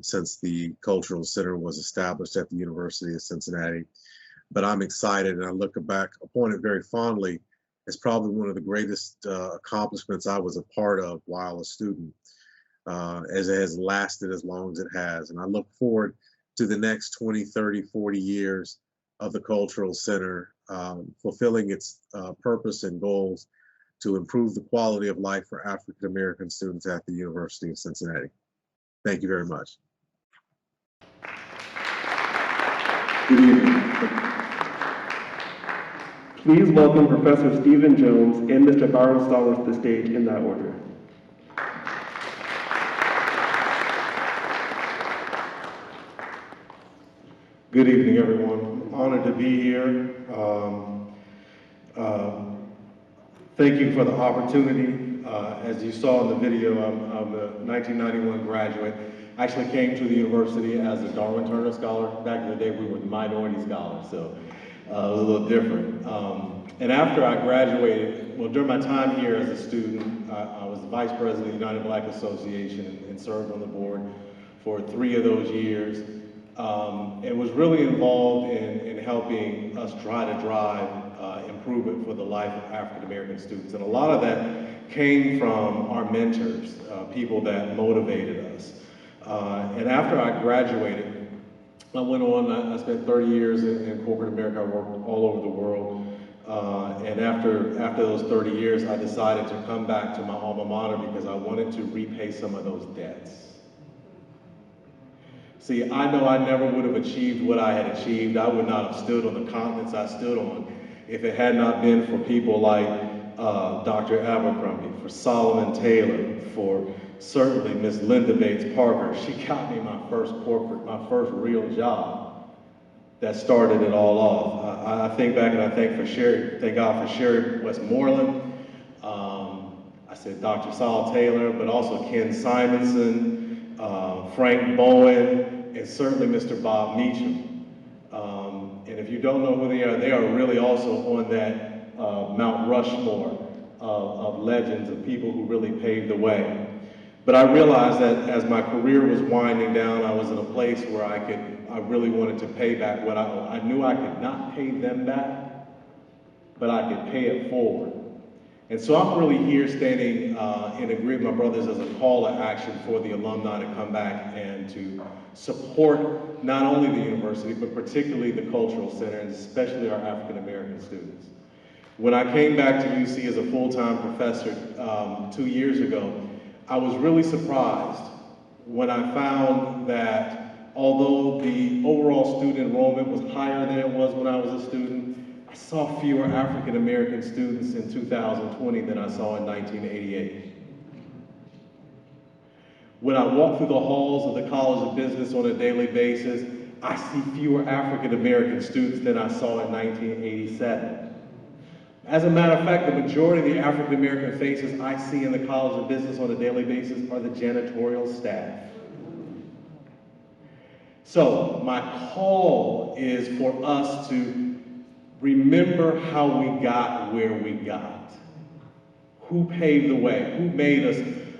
since the Cultural Center was established at the University of Cincinnati. But I'm excited, and I look back upon it very fondly. It's probably one of the greatest accomplishments I was a part of while a student, as it has lasted as long as it has. And I look forward to the next 20, 30, 40 years of the Cultural Center, fulfilling its purpose and goals to improve the quality of life for African American students at the University of Cincinnati. Thank you very much. Good evening. Please welcome Professor Stephen Jones and Mr. Byron Stallworth to the stage in that order. Good evening, everyone. I'm honored to be here. Thank you for the opportunity. As you saw in the video, I'm a 1991 graduate. I actually came to the university as a Darwin Turner Scholar. Back in the day, we were the minority scholars, so it was a little different. And after I graduated, well, during my time here as a student, I was the Vice President of the United Black Association and served on the board for 3 of those years. And was really involved in helping us try to drive improvement for the life of African American students. And a lot of that came from our mentors, people that motivated us. And after I graduated, I went on, I spent 30 years in corporate America. I worked all over the world. And after those 30 years, I decided to come back to my alma mater because I wanted to repay some of those debts. See, I know I never would have achieved what I had achieved. I would not have stood on the continents I stood on if it had not been for people like Dr. Abercrombie, for Solomon Taylor, for certainly Miss Linda Bates Parker. She got me my first real job that started it all off. I think back and I thank God for Sherry Westmoreland. I said Dr. Saul Taylor, but also Ken Simonson, Frank Bowen, and certainly Mr. Bob Meacham. And if you don't know who they are really also on that Mount Rushmore of legends of people who really paved the way. But I realized that as my career was winding down, I was in a place where I really wanted to pay back what I knew I could not pay them back, but I could pay it forward. And so I'm really here standing in agreement with my brothers as a call to action for the alumni to come back and to support not only the university, but particularly the Cultural Center, and especially our African American students. When I came back to UC as a full-time professor 2 years ago, I was really surprised when I found that although the overall student enrollment was higher than it was when I was a student, I saw fewer African American students in 2020 than I saw in 1988. When I walk through the halls of the College of Business on a daily basis, I see fewer African American students than I saw in 1987. As a matter of fact, the majority of the African American faces I see in the College of Business on a daily basis are the janitorial staff. So my call is for us to remember how we got where we got. Who paved the way? Who made us?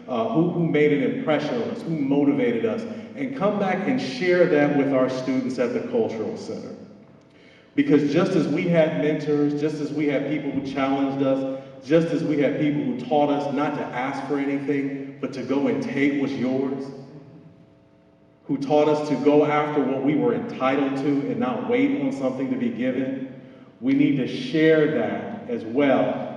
Who made an impression on us? Who motivated us? And come back and share that with our students at the Cultural Center. Because just as we had mentors, just as we had people who challenged us, just as we had people who taught us not to ask for anything, but to go and take what's yours, who taught us to go after what we were entitled to and not wait on something to be given, we need to share that as well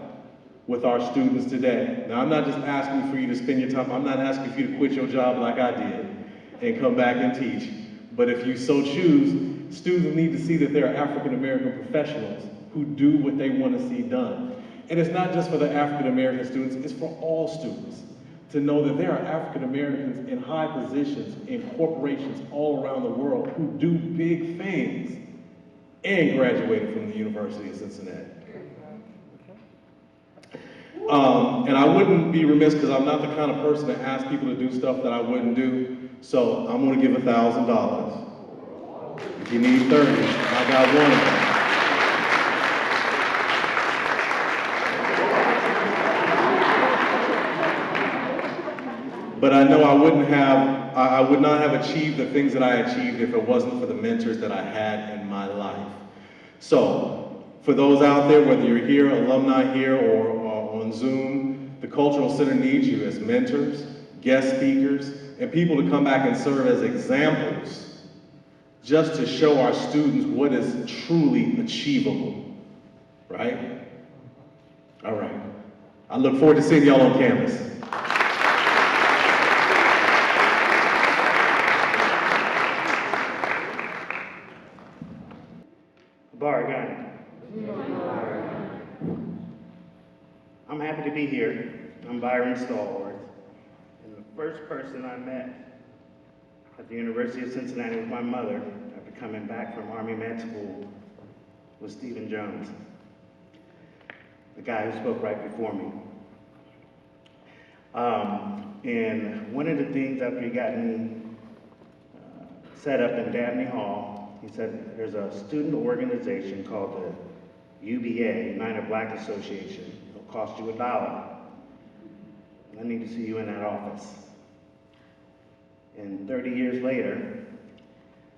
with our students today. Now, I'm not just asking for you to spend your time, I'm not asking for you to quit your job like I did and come back and teach. But if you so choose, students need to see that there are African American professionals who do what they want to see done. And it's not just for the African American students, it's for all students to know that there are African Americans in high positions in corporations all around the world who do big things and graduated from the University of Cincinnati. And I wouldn't be remiss because I'm not the kind of person to ask people to do stuff that I wouldn't do. So I'm going to give $1,000. If you need 30, I got one of them. But I know I would not have achieved the things that I achieved if it wasn't for the mentors that I had in my life. So, for those out there, whether you're here, alumni here, or on Zoom, the Cultural Center needs you as mentors, guest speakers, and people to come back and serve as examples, just to show our students what is truly achievable, right? All right. I look forward to seeing y'all on campus. Baragani. I'm happy to be here. I'm Byron Stallworth. And the first person I met at the University of Cincinnati with my mother after coming back from Army Med School was Stephen Jones, the guy who spoke right before me. And one of the things after he got me set up in Dabney Hall, he said, there's a student organization called the UBA, United Black Association. It'll cost you $1. I need to see you in that office. And 30 years later,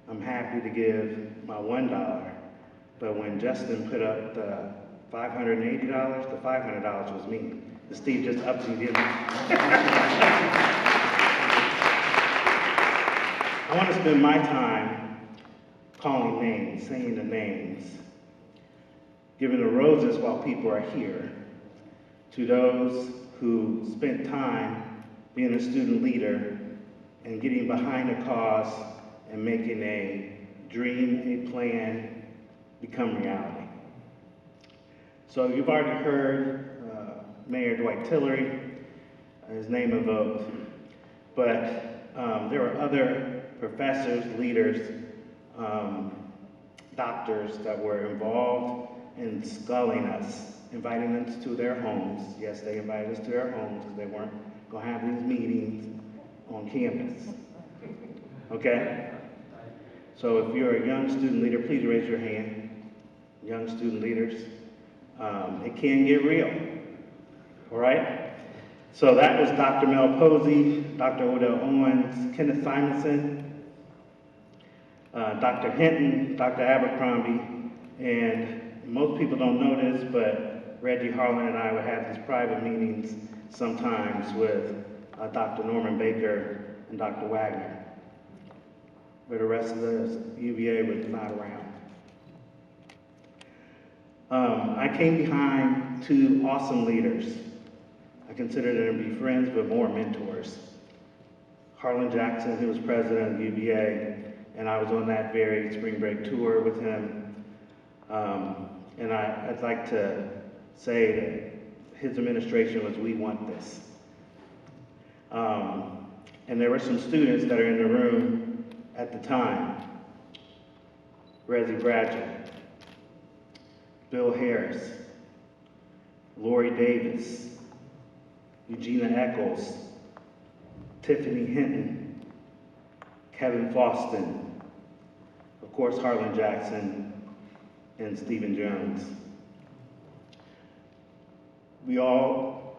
I'm happy to give my $1. But when Justin put up the $580, the $500 was me. The Steve just upped me, didn't he? I want to spend my time calling names, saying the names, giving the roses while people are here, to those who spent time being a student leader and getting behind a cause and making a dream, a plan, become reality. So you've already heard Mayor Dwight Tillery, his name evoked, but there were other professors, leaders, doctors that were involved in sculling us, inviting us to their homes. Yes, they invited us to their homes because they weren't going to have these meetings on campus. Okay? So if you're a young student leader, please raise your hand. Young student leaders. It can get real. All right? So that was Dr. Mel Posey, Dr. Odell Owens, Kenneth Simonson, Dr. Hinton, Dr. Abercrombie, and most people don't know this, but Reggie Harlan and I would have these private meetings sometimes with Dr. Norman Baker and Dr. Wagner, where the rest of the UVA was not around. I came behind two awesome leaders. I consider them to be friends, but more mentors. Harlan Jackson, who was president of the UVA, and I was on that very spring break tour with him. And I'd like to say that his administration was, we want this. And there were some students that are in the room at the time. Resi Bradgett, Bill Harris, Lori Davis, Eugenia Eccles, Tiffany Hinton, Kevin Foston, of course Harlan Jackson, and Stephen Jones. We all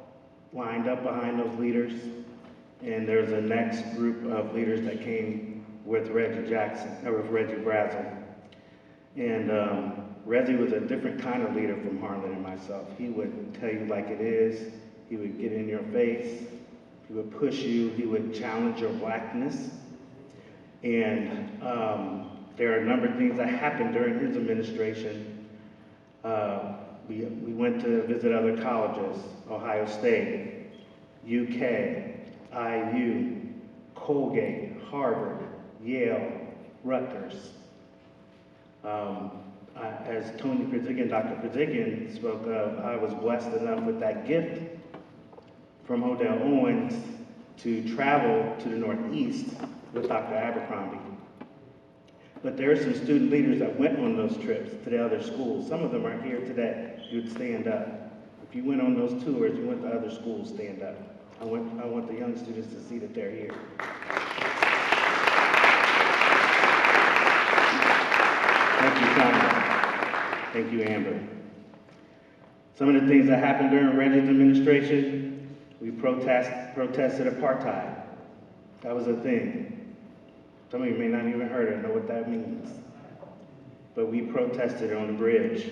lined up behind those leaders, and there's a next group of leaders that came with Reggie Brazel. And Reggie was a different kind of leader from Harlan and myself. He would tell you like it is. He would get in your face. He would push you. He would challenge your blackness. And there are a number of things that happened during his administration. We went to visit other colleges, Ohio State, UK, IU, Colgate, Harvard, Yale, Rutgers. As Tony Przigan, Dr. Przigan spoke of, I was blessed enough with that gift from Odell Owens to travel to the Northeast with Dr. Abercrombie. But there are some student leaders that went on those trips to the other schools. Some of them are here today. You would stand up, If you went on those tours, you went to other schools, stand up. I want the young students to see that they're here. Thank you, Tom. Thank you, Amber. Some of the things that happened during Reggie's administration, we protested apartheid. That was a thing. Some of you may not even heard it, know what that means. But we protested on the bridge.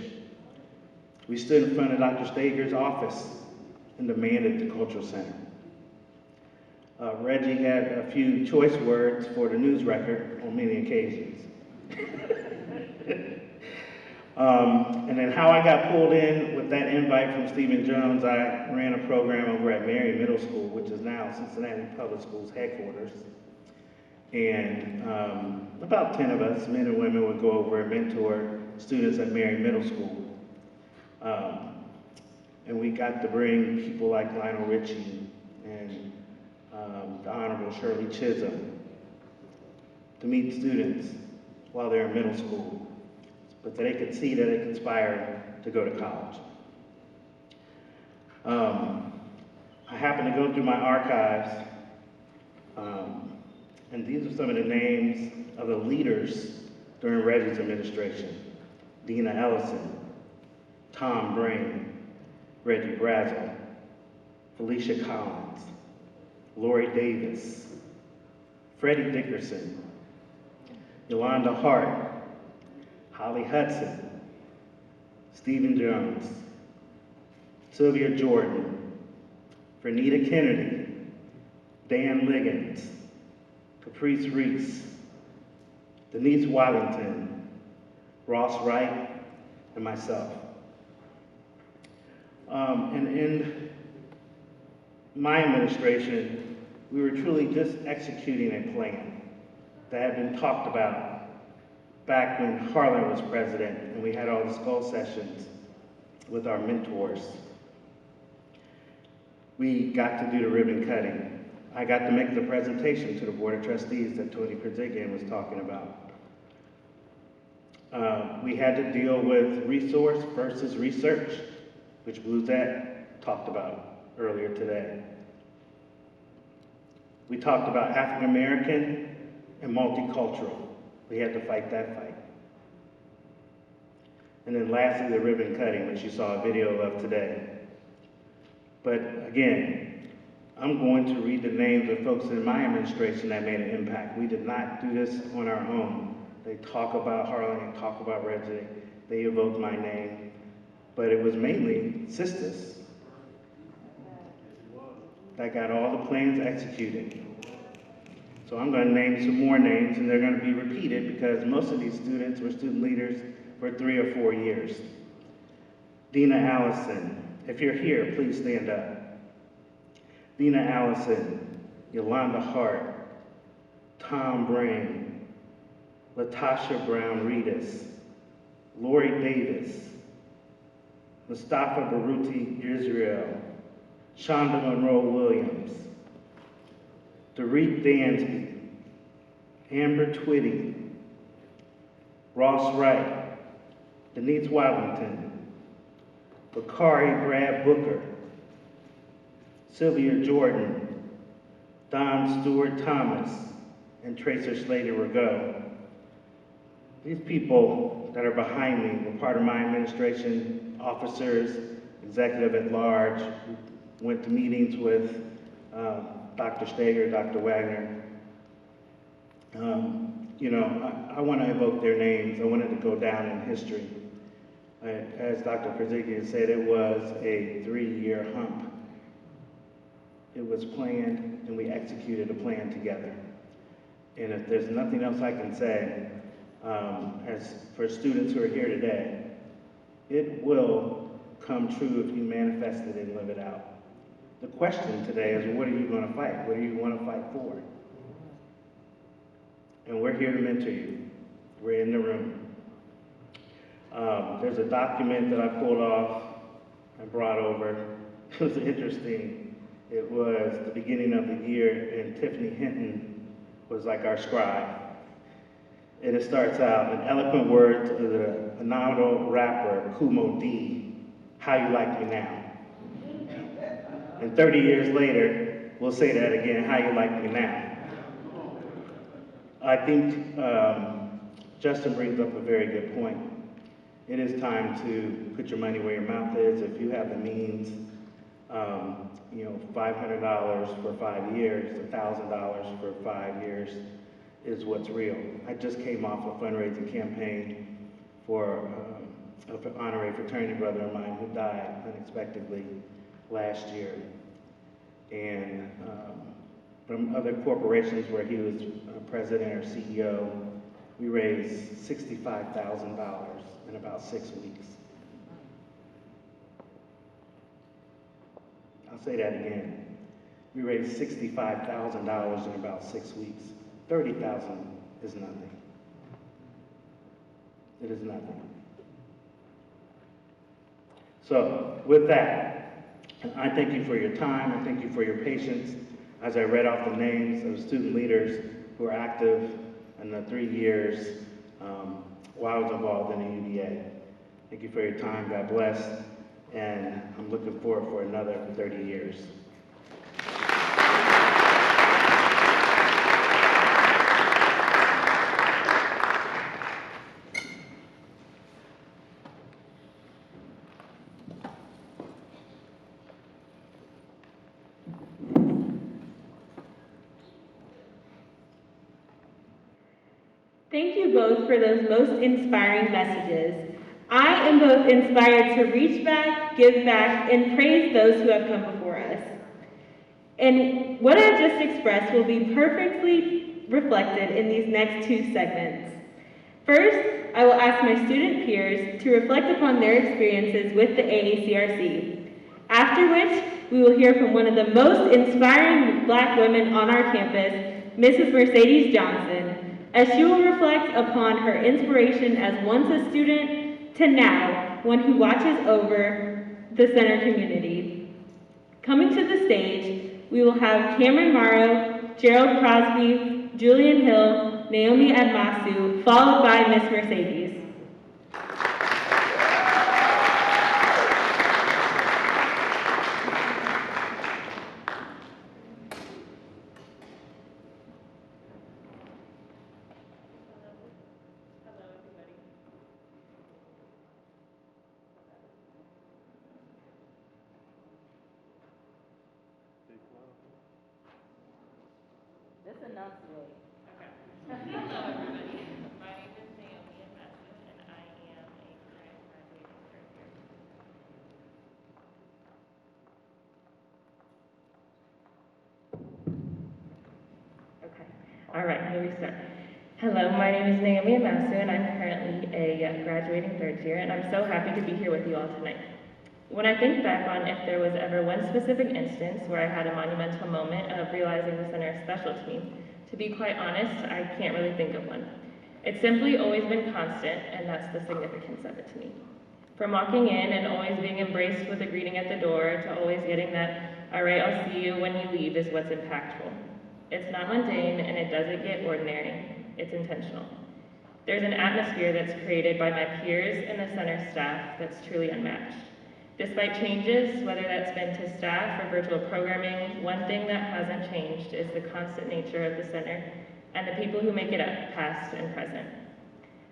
We stood in front of Dr. Stager's office and demanded the Cultural Center. Reggie had a few choice words for the news record on many occasions. And then how I got pulled in with that invite from Stephen Jones, I ran a program over at Marion Middle School, which is now Cincinnati Public Schools headquarters. And about 10 of us, men and women, would go over and mentor students at Marion Middle School. And we got to bring people like Lionel Richie and the Honorable Shirley Chisholm to meet students while they're in middle school, but that they could see that they could aspire to go to college. I happened to go through my archives, and these are some of the names of the leaders during Reggie's administration. Dina Ellison, Tom Brain, Reggie Brazel, Felicia Collins, Lori Davis, Freddie Dickerson, Yolanda Hart, Holly Hudson, Stephen Jones, Sylvia Jordan, Vernita Kennedy, Dan Liggins, Caprice Reese, Denise Wallington, Ross Wright, and myself. And in my administration, we were truly just executing a plan that had been talked about back when Harlan was president and we had all the skull sessions with our mentors. We got to do the ribbon cutting. I got to make the presentation to the Board of Trustees that Tony Perzigian was talking about. We had to deal with resource versus research, which Bluezette talked about earlier today. We talked about African American and multicultural. We had to fight that fight. And then lastly, the ribbon cutting, which you saw a video of today. But again, I'm going to read the names of folks in my administration that made an impact. We did not do this on our own. They talk about Harlan and talk about Reggie. They evoked my name, but it was mainly sisters that got all the plans executed. So I'm going to name some more names, and they're going to be repeated because most of these students were student leaders for 3 or 4 years. Dina Allison, if you're here, please stand up. Dina Allison, Yolanda Hart, Tom Brain, Latasha Brown Reedus, Lori Davis, Mustafa Baruti Israel, Shonda Monroe Williams, Dorit Dansby, Amber Twitty, Ross Wright, Denise Wellington, Bakari Brad Booker, Sylvia Jordan, Don Stewart Thomas, and Tracer Slater Rago. These people that are behind me were part of my administration, officers, executive at large, went to meetings with Dr. Stager, Dr. Wagner. I want to evoke their names. I wanted to go down in history. As Dr. Perzigian said, it was a 3-year hump. It was planned, and we executed a plan together. And if there's nothing else I can say, as for students who are here today, it will come true if you manifest it and live it out. The question today is, what are you going to fight? What do you want to fight for? And we're here to mentor you. We're in the room. There's a document that I pulled off and brought over. It was interesting. It was the beginning of the year, and Tiffany Hinton was like our scribe. And it starts out, in eloquent words of the phenomenal rapper Kumo D, "How You Like Me Now." And 30 years later, we'll say that again, how you like me now. I think Justin brings up a very good point. It is time to put your money where your mouth is. If you have the means, $500 for 5 years, $1,000 for 5 years is what's real. I just came off a fundraising campaign for an honorary fraternity brother of mine who died unexpectedly last year. And from other corporations where he was president or CEO, we raised $65,000 in about 6 weeks. I'll say that again. We raised $65,000 in about 6 weeks. 30,000 is nothing. It is nothing. So with that, I thank you for your time. I thank you for your patience as I read off the names of the student leaders who are active in the 3 years while I was involved in the UVA. Thank you for your time. God bless. And I'm looking forward for another 30 years. Thank you both for those most inspiring messages. I am both inspired to reach back, give back, and praise those who have come before us. And what I've just expressed will be perfectly reflected in these next 2 segments. First, I will ask my student peers to reflect upon their experiences with the AACRC, after which we will hear from one of the most inspiring Black women on our campus, Mrs. Mercedes Johnson, as she will reflect upon her inspiration as once a student to now one who watches over the center community. Coming to the stage, we will have Cameron Morrow, Gerald Crosby, Julian Hill, Naomi Admasu, followed by Miss Mercedes. Just enunciate. Okay. Hello, everybody. My name is Naomi Admasu, and I am a current graduating third year. Okay. All right, here we start. Hello, my name is Naomi Admasu, and I'm currently a graduating third year, and I'm so happy to be here with you all tonight. When I think back on if there was ever one specific instance where I had a monumental moment of realizing the center is special to me, to be quite honest, I can't really think of one. It's simply always been constant, and that's the significance of it to me. From walking in and always being embraced with a greeting at the door to always getting that, all right, I'll see you when you leave is what's impactful. It's not mundane and it doesn't get ordinary, it's intentional. There's an atmosphere that's created by my peers and the center staff that's truly unmatched. Despite changes, whether that's been to staff or virtual programming, one thing that hasn't changed is the constant nature of the center and the people who make it up, past and present.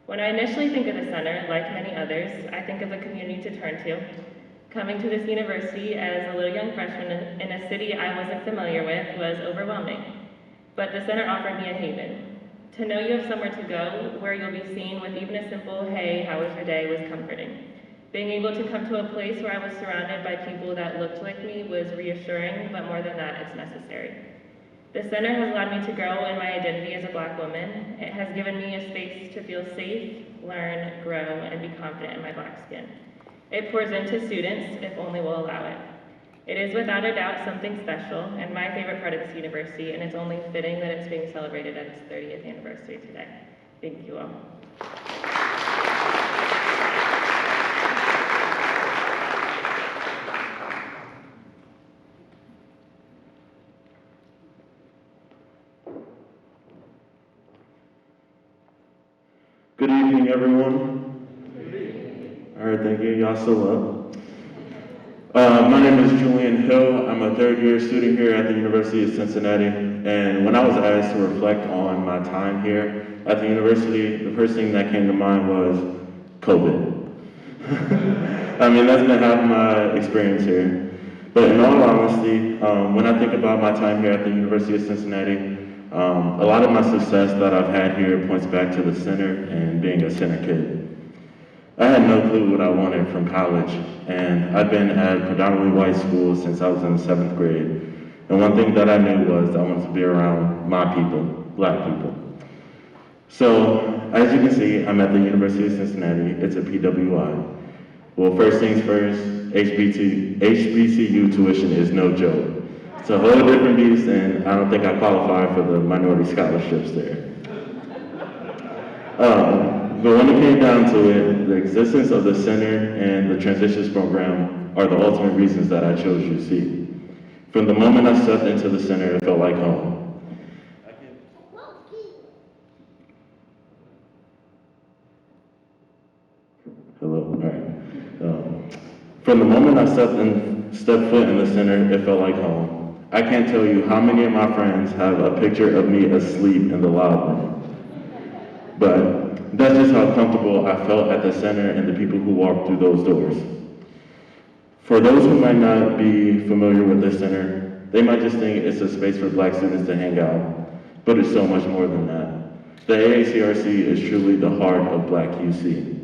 When I initially think of the center, like many others, I think of a community to turn to. Coming to this university as a little young freshman in a city I wasn't familiar with was overwhelming, but the center offered me a haven. To know you have somewhere to go, where you'll be seen with even a simple, hey, how was your day, was comforting. Being able to come to a place where I was surrounded by people that looked like me was reassuring, but more than that, it's necessary. The center has allowed me to grow in my identity as a Black woman. It has given me a space to feel safe, learn, grow, and be confident in my Black skin. It pours into students, if only we'll allow it. It is without a doubt something special, and my favorite part of this university, and it's only fitting that it's being celebrated at its 30th anniversary today. Thank you all. Good evening, everyone. All right, thank you. Y'all still My name is Julian Hill. I'm a third-year student here at the University of Cincinnati. And when I was asked to reflect on my time here at the university, the first thing that came to mind was COVID. I mean, that's been half my experience here. But in all honesty, when I think about my time here at the University of Cincinnati, a lot of my success that I've had here points back to the center and being a center kid. I had no clue what I wanted from college, and I've been at predominantly white schools since I was in the 7th grade. And one thing that I knew was I wanted to be around my people, black people. So, as you can see, I'm at the University of Cincinnati. It's a PWI. Well, first things first, HBCU tuition is no joke. It's a whole different beast, and I don't think I qualify for the minority scholarships there. But when it came down to it, the existence of the center and the transitions program are the ultimate reasons that I chose UC. From the moment I stepped into the center, it felt like home. Hello, all right. From the moment I stepped foot in the center, it felt like home. I can't tell you how many of my friends have a picture of me asleep in the loud room. But that's just how comfortable I felt at the center and the people who walked through those doors. For those who might not be familiar with the center, they might just think it's a space for black students to hang out, but it's so much more than that. The AACRC is truly the heart of Black UC.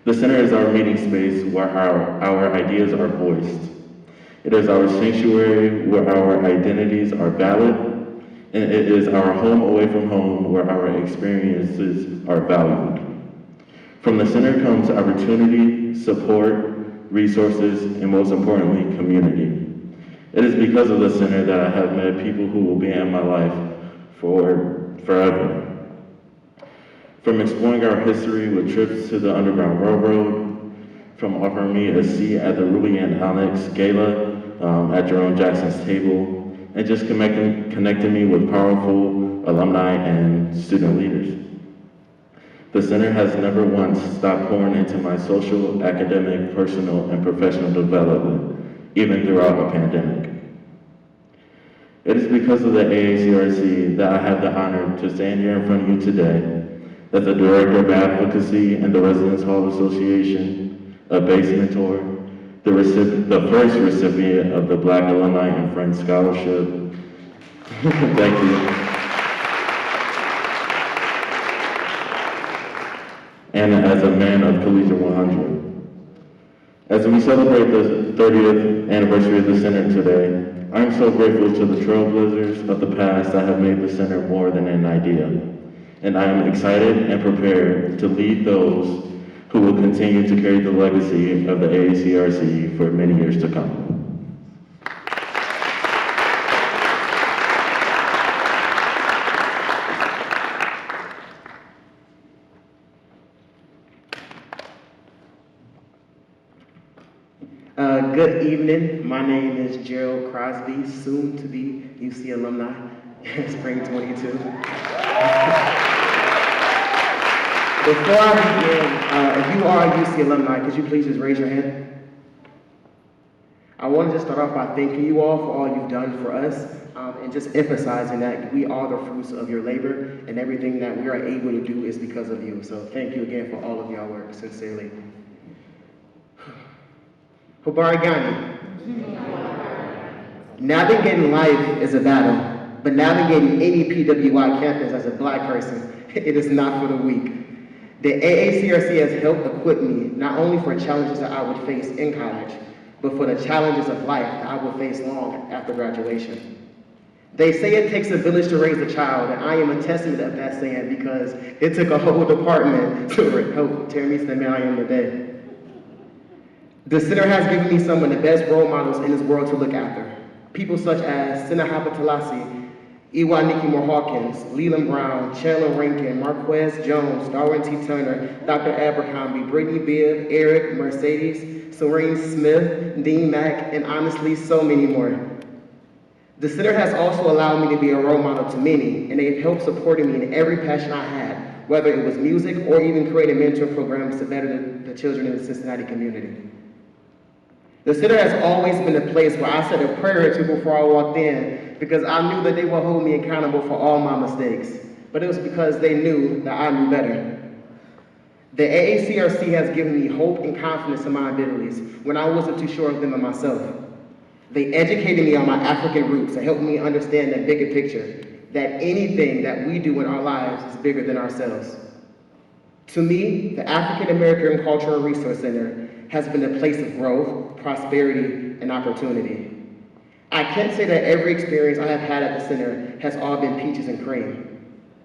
The center is our meeting space where our ideas are voiced. It is our sanctuary where our identities are valid, and it is our home away from home where our experiences are valued. From the center comes opportunity, support, resources, and most importantly, community. It is because of the center that I have met people who will be in my life for forever. From exploring our history with trips to the Underground Railroad, from offering me a seat at the Ruby and Alex Gala at Jerome Jackson's table, and just connecting me with powerful alumni and student leaders. The center has never once stopped pouring into my social, academic, personal, and professional development, even throughout a pandemic. It is because of the AACRC that I have the honor to stand here in front of you today as the Director of Advocacy and the Residence Hall Association, a base mentor, the first recipient of the Black Alumni and Friends Scholarship. Thank you. And as a man of Collegiate 100. As we celebrate the 30th anniversary of the center today, I am so grateful to the trailblazers of the past that have made the center more than an idea. And I am excited and prepared to lead those who will continue to carry the legacy of the AACRC for many years to come. Good evening. My name is Gerald Crosby, soon to be UC alumni, spring 22. Before I begin, if you are a UC alumni, could you please just raise your hand? I want to just start off by thanking you all for all you've done for us, and just emphasizing that we are the fruits of your labor, and everything that we are able to do is because of you. So thank you again for all of your work, sincerely. Hubarigani. Navigating life is a battle, but navigating any PWI campus as a black person, it is not for the weak. The AACRC has helped equip me not only for challenges that I would face in college, but for the challenges of life that I will face long after graduation. They say it takes a village to raise a child, and I am a testament of that saying because it took a whole department to help tear me to the man I am today. The center has given me some of the best role models in this world to look after. People such as Sinahaba Talasi, Iwaniki Moore Hawkins, Leland Brown, Chandler Rankin, Marquez Jones, Darwin T. Turner, Dr. Abercrombie, Brittany Bibb, Eric, Mercedes, Serene Smith, Dean Mack, and honestly, so many more. The center has also allowed me to be a role model to many, and they have helped supporting me in every passion I had, whether it was music or even creating mentor programs to better the children in the Cincinnati community. The center has always been a place where I said a prayer or two before I walked in because I knew that they would hold me accountable for all my mistakes. But it was because they knew that I knew better. The AACRC has given me hope and confidence in my abilities when I wasn't too sure of them and myself. They educated me on my African roots and helped me understand the bigger picture, that anything that we do in our lives is bigger than ourselves. To me, the African American Cultural Resource Center has been a place of growth, prosperity, and opportunity. I can't say that every experience I have had at the center has all been peaches and cream.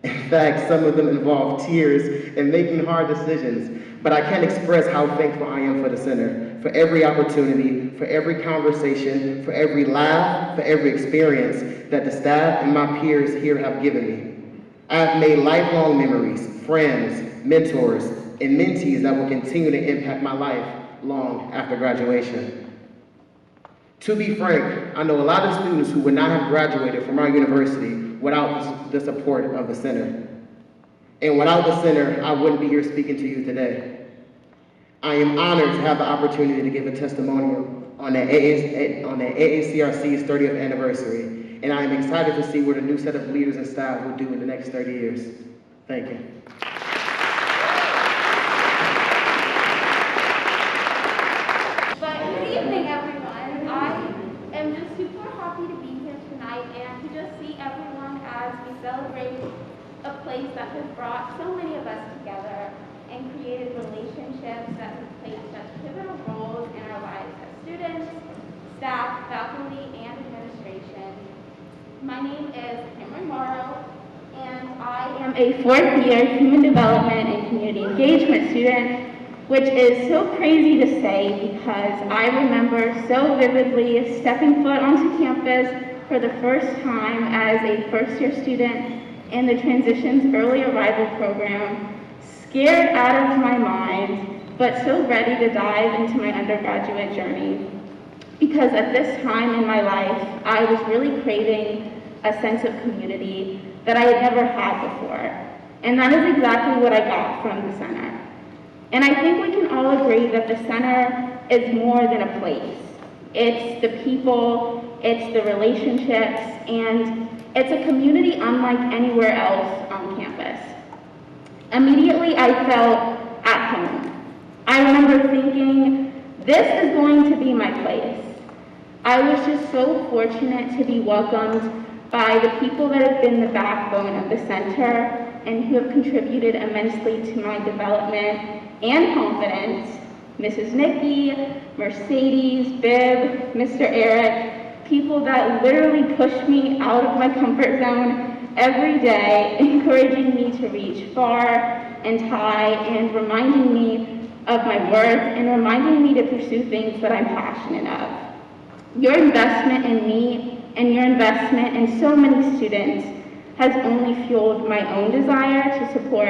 In fact, some of them involve tears and making hard decisions, but I can't express how thankful I am for the center, for every opportunity, for every conversation, for every laugh, for every experience that the staff and my peers here have given me. I have made lifelong memories, friends, mentors, and mentees that will continue to impact my life long after graduation. To be frank, I know a lot of students who would not have graduated from our university without the support of the center. And without the center, I wouldn't be here speaking to you today. I am honored to have the opportunity to give a testimonial on the AACRC's 30th anniversary, and I am excited to see what a new set of leaders and staff will do in the next 30 years. Thank you. Good evening, everyone. I am just super happy to be here tonight and to just see everyone as we celebrate a place that has brought so many of us together and created relationships that have played such pivotal roles in our lives as students, staff, faculty, and administration. My name is Cameron Morrow, and I am a fourth-year Human Development and Community Engagement student, which is so crazy to say because I remember so vividly stepping foot onto campus for the first time as a first-year student in the Transitions Early Arrival program, scared out of my mind, but so ready to dive into my undergraduate journey. Because at this time in my life, I was really craving a sense of community that I had never had before. And that is exactly what I got from the center. And I think we can all agree that the center is more than a place. It's the people, it's the relationships, and it's a community unlike anywhere else on campus. Immediately, I felt at home. I remember thinking, this is going to be my place. I was just so fortunate to be welcomed by the people that have been the backbone of the center and who have contributed immensely to my development and confidence. Mrs. Nikki, Mercedes, Bib, Mr. Eric, people that literally push me out of my comfort zone every day, encouraging me to reach far and high and reminding me of my worth and reminding me to pursue things that I'm passionate of. Your investment in me and your investment in so many students has only fueled my own desire to support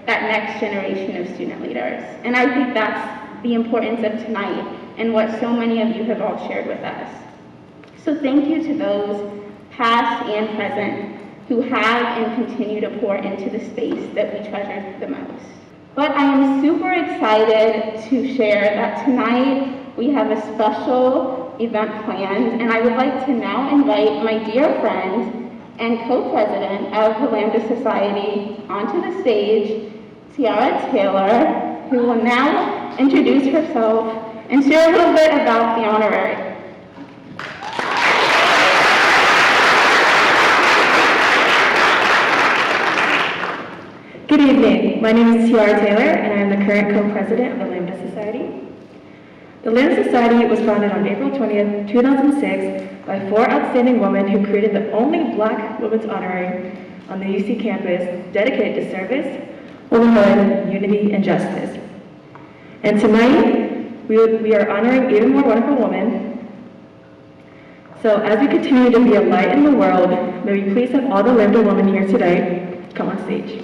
that next generation of student leaders. And I think that's the importance of tonight and what so many of you have all shared with us. So thank you to those, past and present, who have and continue to pour into the space that we treasure the most. But I am super excited to share that tonight we have a special event planned, and I would like to now invite my dear friend and co-president of the Lambda Society onto the stage, Tiara Taylor, who will now introduce herself and share a little bit about the honorary. Good evening. My name is Tiara Taylor, and I am the current co-president of the Lambda Society. The Lambda Society was founded on April 20th, 2006 by 4 outstanding women who created the only Black women's honorary on the UC campus dedicated to service, womanhood, unity, and justice. And tonight, we are honoring even more wonderful women. So as we continue to be a light in the world, may we please have all the Lambda women here today come on stage.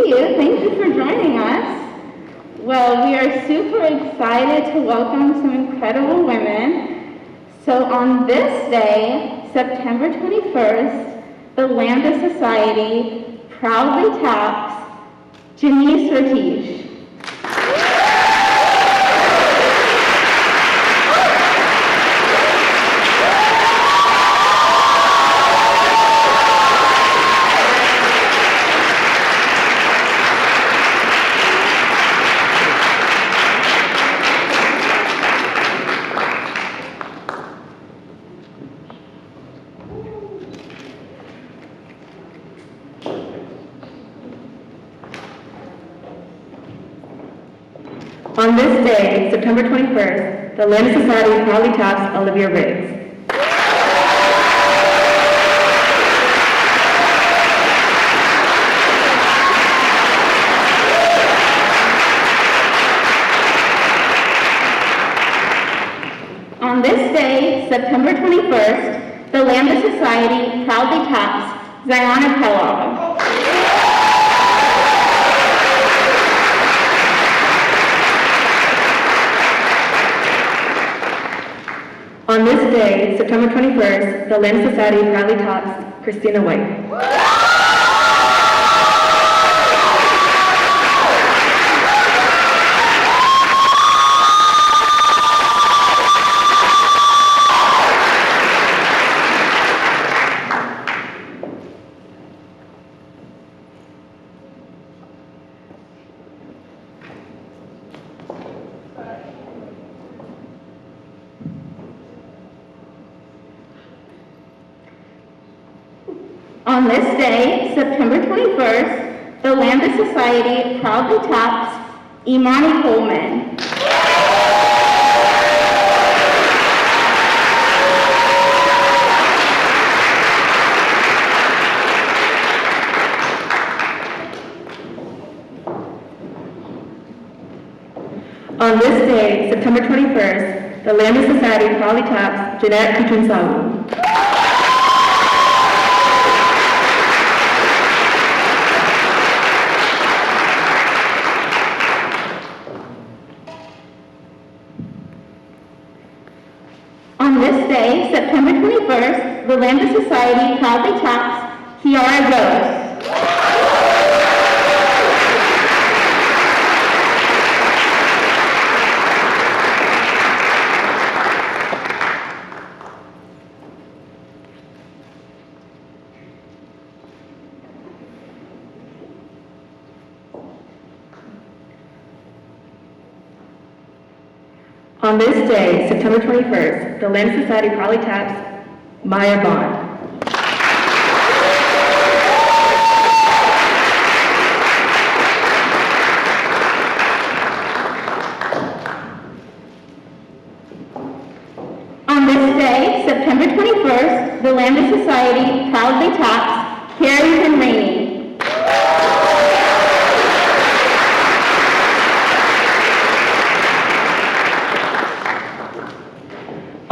see you. Thank you for joining us. Well, we are super excited to welcome some incredible women. So on this day, September 21st, the Lambda Society proudly taps Janice Ortiz. On this day, September 21st, the Lambda Society proudly taps Olivia Riggs. On this day, September 21st, the Lambda Society proudly taps Ziona Kellogg. On this day, September 21st, the Lambda Society proudly taps Christina White. On this day, September 21st, the Lambda Society proudly taps Imani Coleman. On this day, September 21st, the Lambda Society proudly taps Jeanette Kutunsawu. On this day, September 21st, the Lambda Society proudly taps Kiara Rose. On this day, September 21st, the Lambda Society proudly taps Maya Bond. On this day, September 21st, the Lambda Society proudly taps Carrington Rainey.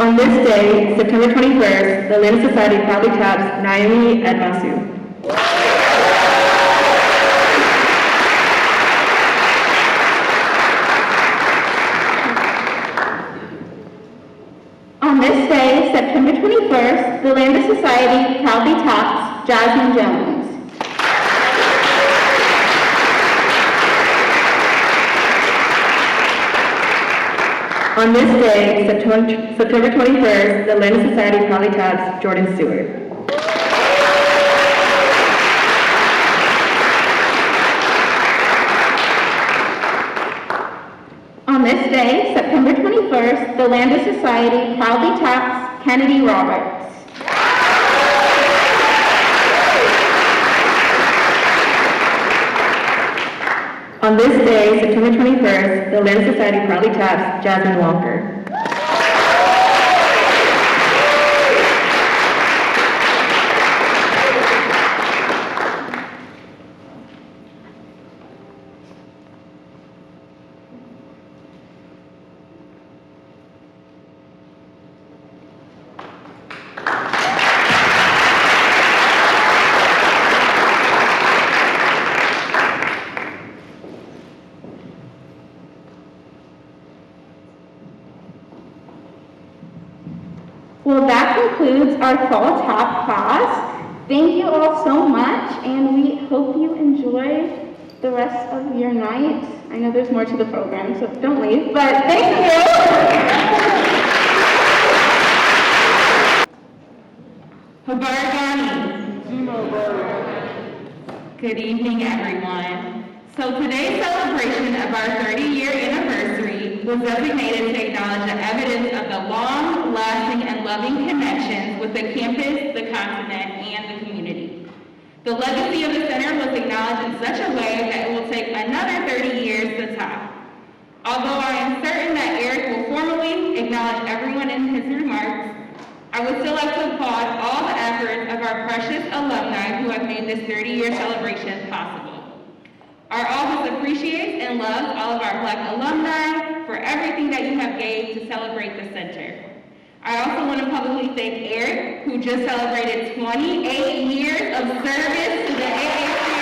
On this day, September 21st, the Lambda Society proudly taps Naomi Edmasu. On this day, September 21st, the Lambda Society proudly taps Jasmine Jones. On this day, September 21st, the Lambda Society proudly taps Jordan Stewart. On this day, September 21st, the Lambda Society proudly taps Kennedy Roberts. On this day, September 21st, the Lambda Society proudly taps Jasmine Walker. Well, that concludes our fall TAP class. Thank you all so much, and we hope you enjoy the rest of your night. I know there's more to the program, so don't leave, but thank you. Good evening, everyone. So today's celebration of our 30-year anniversary was designated to acknowledge the evidence of the long-lasting and loving connections with the campus, the continent, and the community. The legacy of the center was acknowledged in such a way that it will take another 30 years to top. Although I am certain that Eric will formally acknowledge everyone in his remarks, I would still like to applaud all the efforts of our precious alumni who have made this 30-year celebration possible. Our office appreciates and loves all of our Black alumni for everything that you have gave to celebrate the center. I also want to publicly thank Eric, who just celebrated 28 years of service to the AACRC.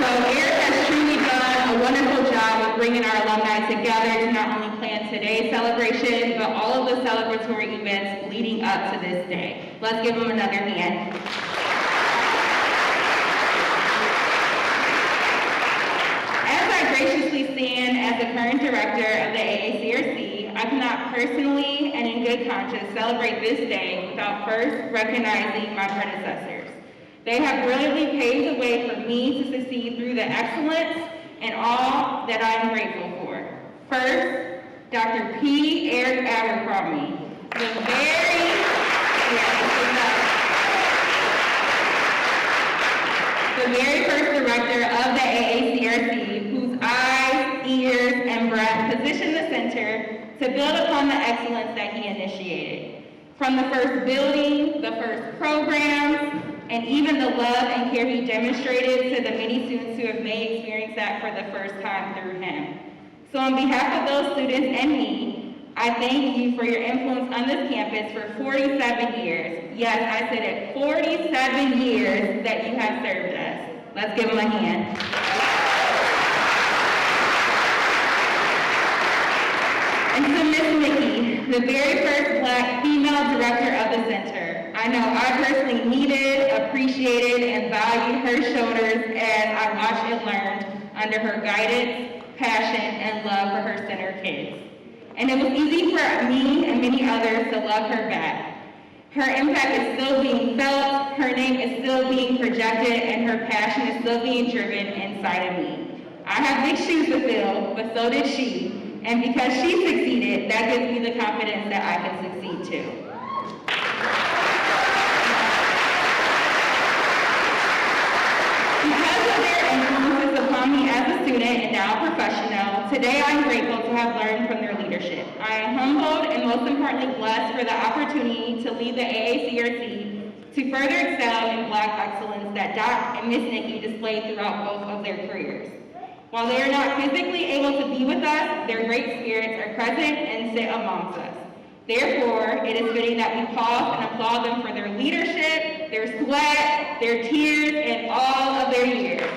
So Eric has truly done a wonderful job of bringing our alumni together to not only plan today's celebration, but all of the celebratory events leading up to this day. Let's give him another hand. As I graciously stand as the current director of the AACRC, I cannot personally and in good conscience celebrate this day without first recognizing my predecessors. They have brilliantly paved the way for me to succeed through the excellence and all that I am grateful for. First, Dr. P. Eric Abercrombie, the very first director of the AACRC, whose eyes, ears, and breath positioned the center to build upon the excellence that he initiated. From the first building, the first programs, and even the love and care he demonstrated to the many students who have may experience that for the first time through him. So on behalf of those students and me, I thank you for your influence on this campus for 47 years. Yes, I said it, 47 years that you have served us. Let's give them a hand. And to Miss Nikki, the very first Black female director of the center. I know I personally needed, appreciated, and valued her shoulders as I watched and learned under her guidance, passion, and love for her center kids. And it was easy for me and many others to love her back. Her impact is still being felt, her name is still being projected, and her passion is still being driven inside of me. I have big shoes to fill, but so did she. And because she succeeded, that gives me the confidence that I can succeed too. Because of their influences upon me as a student and now a professional, today I'm grateful to have learned from their leadership. I am humbled and most importantly blessed for the opportunity to lead the AACRC to further excel in Black excellence that Doc and Miss Nikki displayed throughout both of their careers. While they are not physically able to be with us, their great spirits are present and sit amongst us. Therefore, it is fitting that we pause and applaud them for their leadership, their sweat, their tears, and all of their years.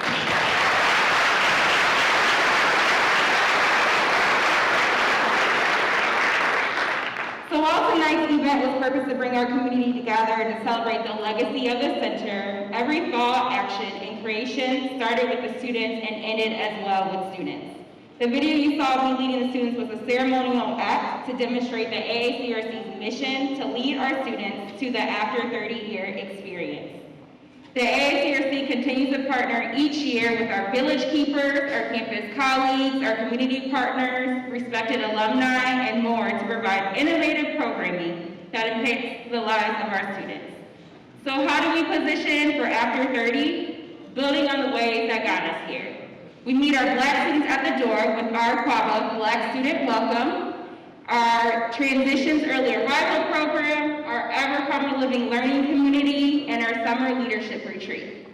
So while tonight's event was purposed to bring our community together to celebrate the legacy of the center, every thought, action, and creation started with the students and ended as well with students. The video you saw of me leading the students was a ceremonial act to demonstrate the AACRC's mission to lead our students to the after 30-year experience. The AACRC continues to partner each year with our village keepers, our campus colleagues, our community partners, respected alumni, and more to provide innovative programming that impacts the lives of our students. So how do we position for after 30? Building on the ways that got us here. We meet our Black students at the door with our QABA Black Student Welcome, our Transitions Early Arrival Program, our Abercrombie Living Learning Community, and our Summer Leadership Retreat.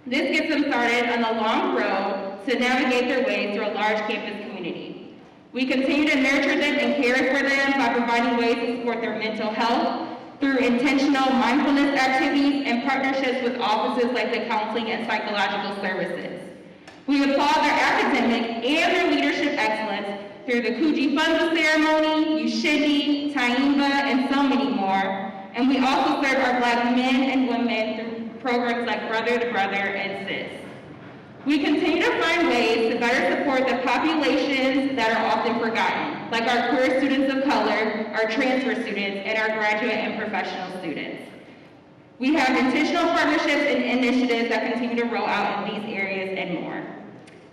This gets them started on the long road to navigate their way through a large campus community. We continue to nurture them and care for them by providing ways to support their mental health through intentional mindfulness activities and partnerships with offices like the Counseling and Psychological Services. We applaud their academic and their leadership excellence through the Kuji Funza ceremony, Ushindi, Taimba, and so many more. And we also serve our Black men and women through programs like Brother to Brother and SIS. We continue to find ways to better support the populations that are often forgotten, like our queer students of color, our transfer students, and our graduate and professional students. We have intentional partnerships and initiatives that continue to roll out in these areas and more.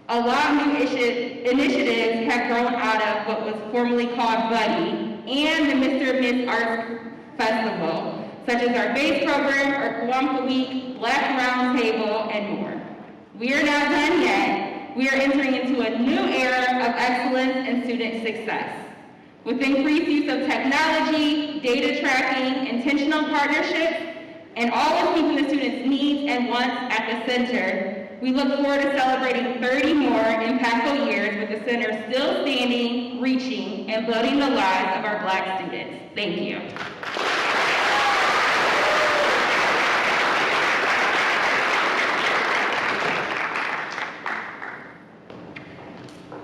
A lot of new initiatives have grown out of what was formerly called Buddy and the Mr. and Miss Arts Festival, such as our BASE program, our Kawamka Week, Black Roundtable, and more. We are not done yet. We are entering into a new era of excellence and student success. With increased use of technology, data tracking, intentional partnerships, and always keeping the students' needs and wants at the center, we look forward to celebrating 30 more impactful years with the center still standing, reaching, and building the lives of our Black students. Thank you.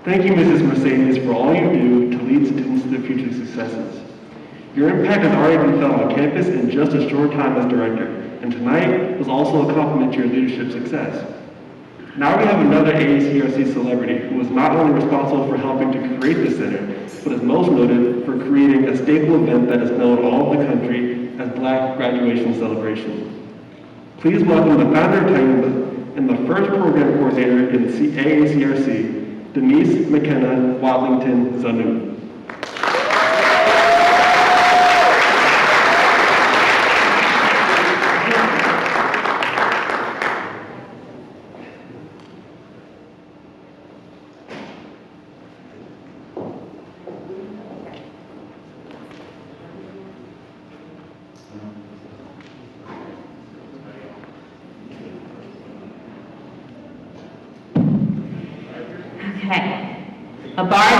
Thank you, Mrs. Mercedes, for all you do to lead students to their future successes. Your impact has already been felt on campus in just a short time as director, and tonight was also a compliment to your leadership success. Now we have another AACRC celebrity who was not only responsible for helping to create the center, but is most noted for creating a staple event that is known all over the country as Black Graduation Celebration. Please welcome the founder of Taimba and the first program coordinator in AACRC, Denise McKenna Wadlington Zanu. Okay. Abar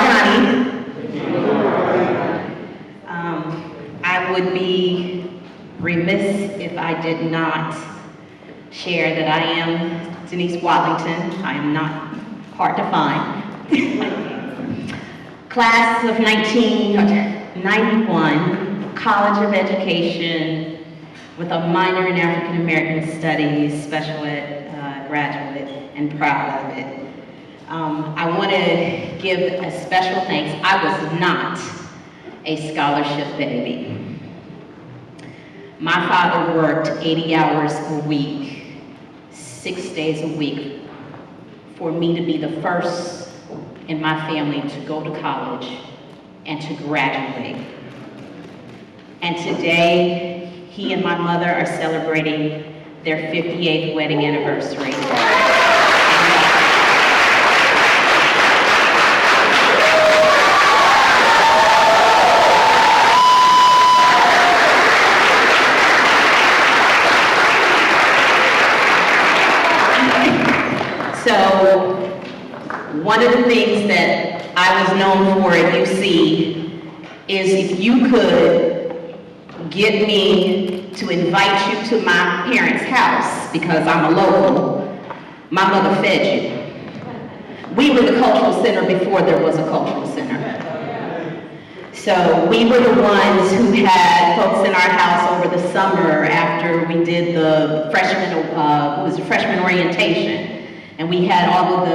I would be remiss if I did not share that I am Denise Wadlington. I am not hard to find. Class of 1991, College of Education, with a minor in African American Studies, special ed graduate, and proud of it. I want to give a special thanks. I was not a scholarship baby. My father worked 80 hours a week, 6 days a week, for me to be the first in my family to go to college and to graduate. And today, he and my mother are celebrating their 58th wedding anniversary. So, one of the things that I was known for at UC is if you could get me to invite you to my parents' house, because I'm a local, my mother fed you. We were the cultural center before there was a cultural center. So we were the ones who had folks in our house over the summer after we did the freshman orientation. And we had all of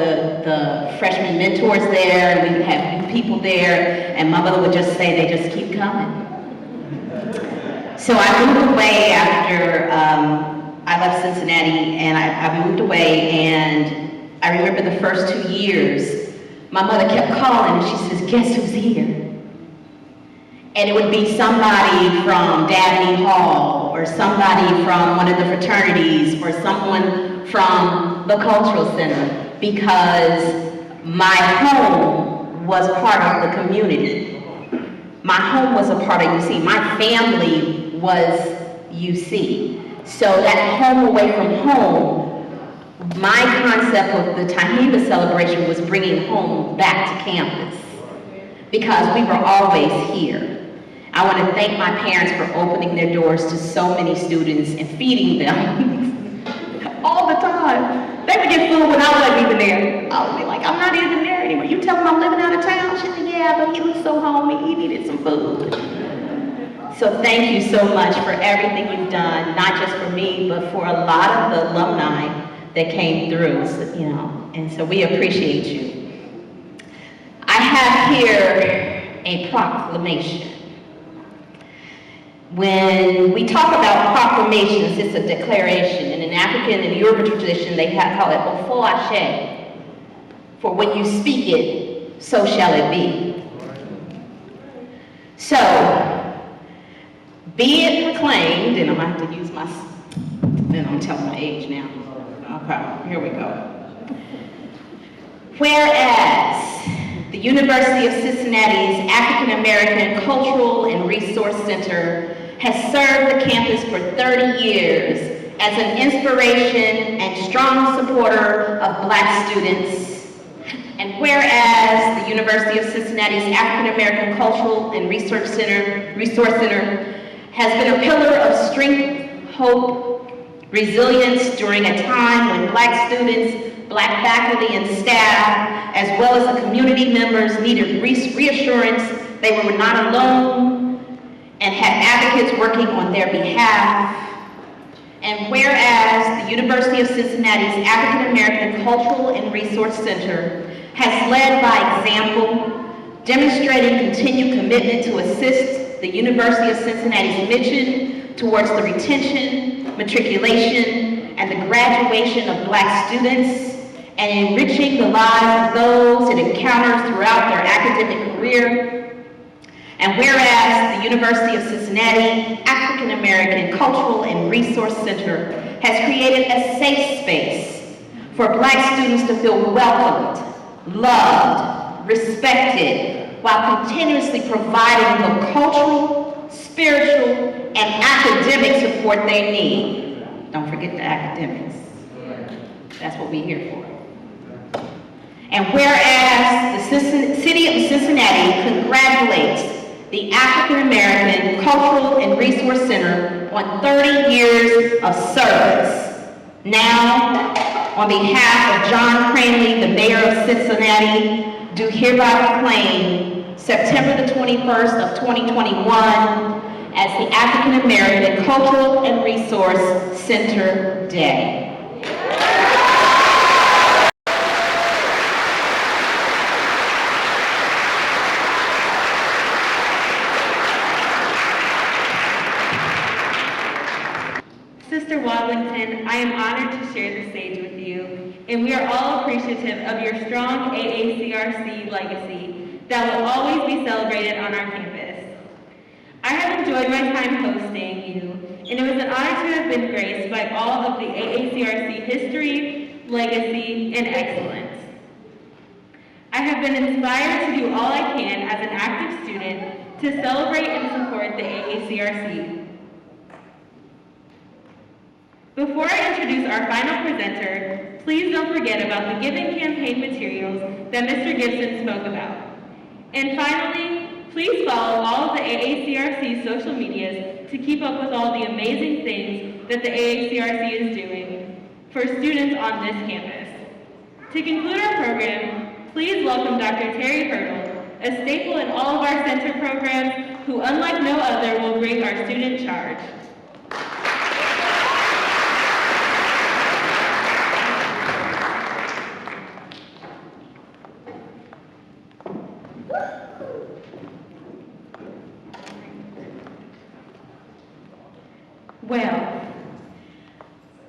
the freshman mentors there, and we had people there, and my mother would just say, they just keep coming. So I moved away after I left Cincinnati, and I moved away, and I remember the first 2 years, my mother kept calling, and she says, guess who's here? And it would be somebody from Dabney Hall, or somebody from one of the fraternities, or someone from the Cultural Center, because my home was part of the community. My home was a part of UC. My family was UC. So that home away from home, my concept of the Taimba celebration was bringing home back to campus, because we were always here. I want to thank my parents for opening their doors to so many students and feeding them all the time. They would get food when I wasn't even living there. I would be like, I'm not even there anymore. You tell him I'm living out of town? She'd say, yeah, but he looks so homey, he needed some food. So thank you so much for everything you've done, not just for me, but for a lot of the alumni that came through, you know, and so we appreciate you. I have here a proclamation. When we talk about proclamations, it's a declaration. And in African and Yoruba tradition, they call it ofo ashe. For when you speak it, so shall it be. So, be it proclaimed, and I'm going to have to use my, then I'm telling my age now. Okay, here we go. Whereas the University of Cincinnati's African American Cultural and Resource Center has served the campus for 30 years as an inspiration and strong supporter of Black students. And whereas the University of Cincinnati's African American Cultural and Resource Center has been a pillar of strength, hope, resilience during a time when Black students, Black faculty and staff, as well as the community members needed reassurance they were not alone and had advocates working on their behalf. And whereas the University of Cincinnati's African American Cultural and Resource Center has led by example, demonstrating continued commitment to assist the University of Cincinnati's mission towards the retention, matriculation, and the graduation of Black students, and enriching the lives of those it encounters throughout their academic career. And whereas the University of Cincinnati African American Cultural and Resource Center has created a safe space for Black students to feel welcomed, loved, respected, while continuously providing the cultural, spiritual, and academic support they need. Don't forget the academics. That's what we're here for. And whereas the City of Cincinnati congratulates the African American Cultural and Resource Center on 30 years of service. Now, on behalf of John Cranley, the Mayor of Cincinnati, do hereby proclaim September the 21st of 2021 as the African American Cultural and Resource Center Day. Sister Wadlington, I am honored to share the stage with you, and we are all appreciative of your strong AACRC legacy that will always be celebrated on our campus. I have enjoyed my time hosting you, and it was an honor to have been graced by all of the AACRC history, legacy, and excellence. I have been inspired to do all I can as an active student to celebrate and support the AACRC. Before I introduce our final presenter, please don't forget about the Giving campaign materials that Mr. Gibson spoke about. And finally, please follow all of the AACRC social medias to keep up with all the amazing things that the AACRC is doing for students on this campus. To conclude our program, please welcome Dr. Terry Hurdle, a staple in all of our center programs, who unlike no other will bring our student charge. Well,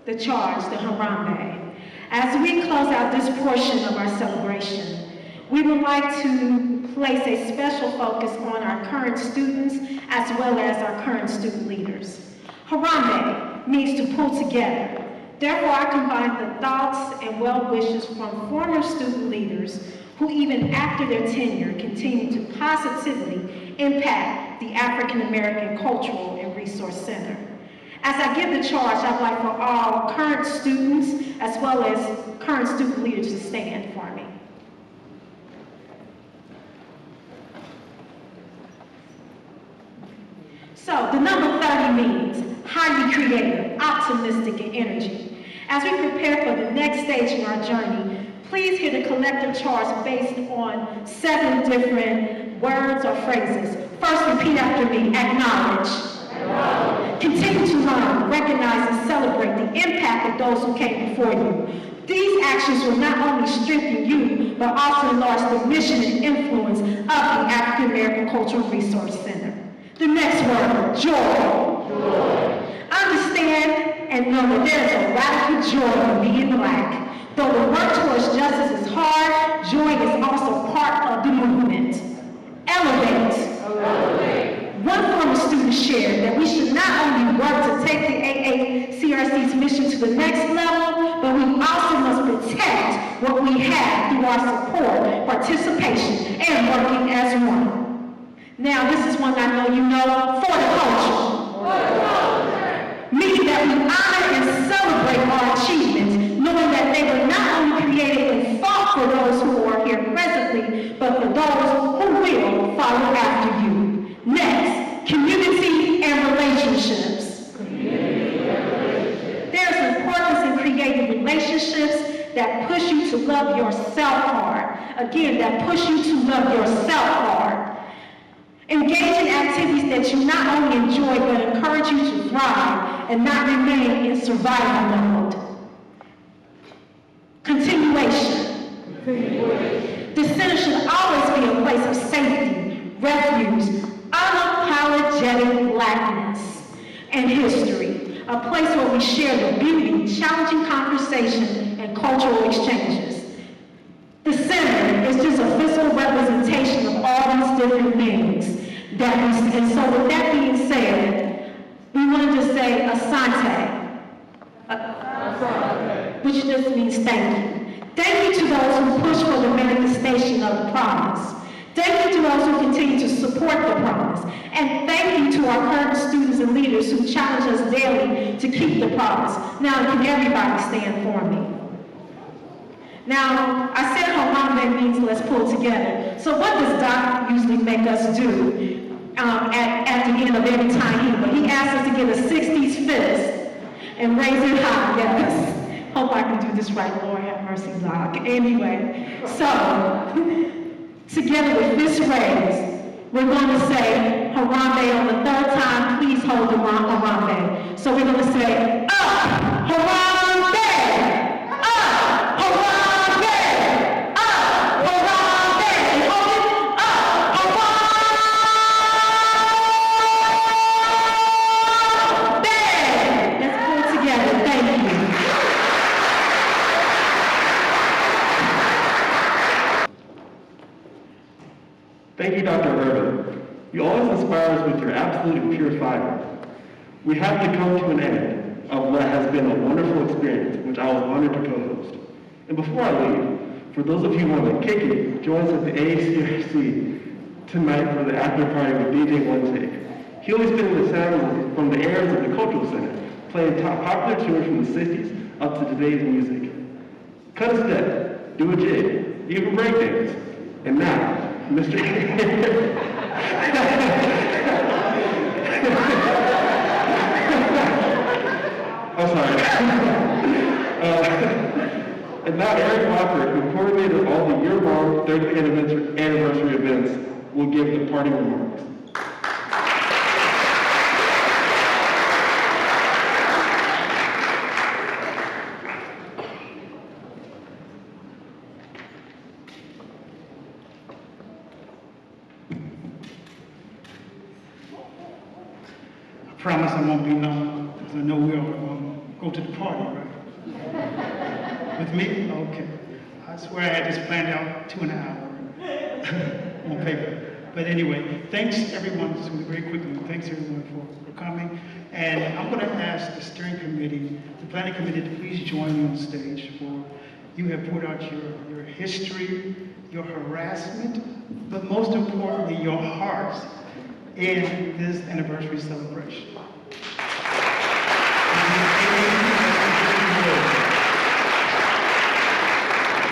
the charge, the Harambe. As we close out this portion of our celebration, we would like to place a special focus on our current students as well as our current student leaders. Harambe means to pull together. Therefore, I combine the thoughts and well wishes from former student leaders who even after their tenure continue to positively impact the African American Cultural and Resource Center. As I give the charge, I'd like for all current students as well as current student leaders to stand for me. So the number 30 means highly creative, optimistic, and energy. As we prepare for the next stage in our journey, please Please hear the collective charge based on 7 different words or phrases. First, repeat after me. Acknowledge. Continue to learn, recognize, and celebrate the impact of those who came before you. These actions will not only strengthen you, but also enlarge the mission and influence of the African American Cultural Resource Center. The next word, joy. Understand and know that there is a radical joy in being Black. Though the work towards justice is hard, joy is also part of the movement. Elevate. One former student shared that we should not only work to take the AACRC's mission to the next level, but we also must protect what we have through our support, participation, and working as one. Now, this is one I know you know, for the culture. Meaning that we honor and celebrate our achievements, knowing that they were not only created and fought for those who are here presently, but for those who will follow after you. Next, community and relationships. There's importance in creating relationships that push you to love yourself hard. Again, that push you to love yourself hard. Engage in activities that you not only enjoy, but encourage you to thrive and not remain in survival mode. Continuation. The center should always be a place of safety, refuge, unapologetic Blackness, and history. A place where we share the beauty, challenging conversation, and cultural exchanges. The center is just a physical representation of all these different things. And so with that being said, we wanted to say asante, which just means thank you. Thank you to those who push for the manifestation of the promise. Thank you to those who continue to support the promise. And thank you to our current students and leaders who challenge us daily to keep the promise. Now, can everybody stand for me? Now, I said Harambe means let's pull together. So what does Doc usually make us do at the end of every time he asks us to get a 60s fist and raise it high. Yes. Hope I can do this right. Lord have mercy, Doc. Anyway, so together with this raise, we're going to say Harambe on the 3rd time. Please hold Harambe. So we're going to say, up, Harambe! Up, Harambe! Up, Harambe! And hold it, up, Harambe! Let's pull together. Thank you. Thank you, Dr. Urban. You always inspire us with your absolute and pure fire. We have to come to an end of what has been a wonderful experience, which I was honored to co-host. And before I leave, for those of you who want to kick it, join us at the AACRC tonight for the after party with DJ One Take. He'll be spinning the sounds from the airs of the Cultural Center, playing top popular tunes from the 60s up to today's music. Cut a step, do a jig, even break dance. And now, Mr. I'm sorry. And now Eric Walker, who coordinated all the year-long 30th anniversary events, will give the party remarks. I promise I won't be long, because I know we'll go to the party, right? With me? Okay. I swear I had this planned out 2.5 hours on paper. But anyway, thanks everyone, just very quickly, thanks everyone for coming. And I'm going to ask the steering committee, the planning committee, to please join me on stage for, you have put out your history, your harassment, but most importantly, your hearts in this anniversary celebration.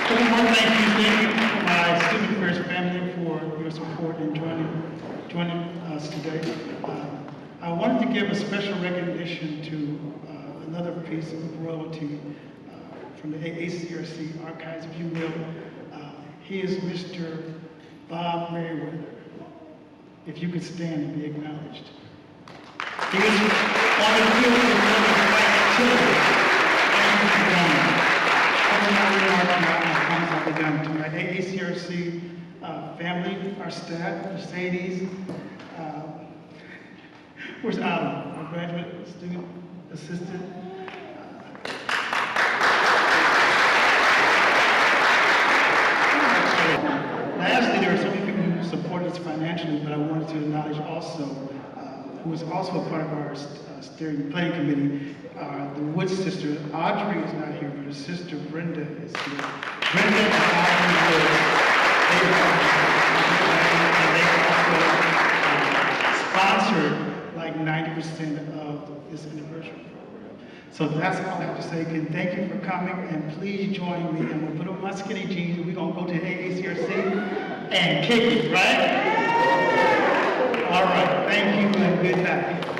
So I want to thank my Student Affairs family for your support and joining us today. I wanted to give a special recognition to another piece of royalty from the AACRC archives, if you will. He is Mr. Bob Merriweather. If you could stand and be acknowledged. He was on the field of white children. To my AACRC family, our staff, Mercedes, where's Alan, our graduate student assistant? Lastly, there are so many people who support us financially, but I wanted to acknowledge also, who is also a part of our steering planning committee, the Wood sister. Audrey is not here, but her sister Brenda is here. Brenda and Audrey Wood, they also sponsored like 90% of this anniversary program. So that's all I have to say. Again, thank you for coming, and please join me. I'm gonna put on my skinny jeans, and we're gonna go to AACRC and kick it, right? All right, thank you and good night.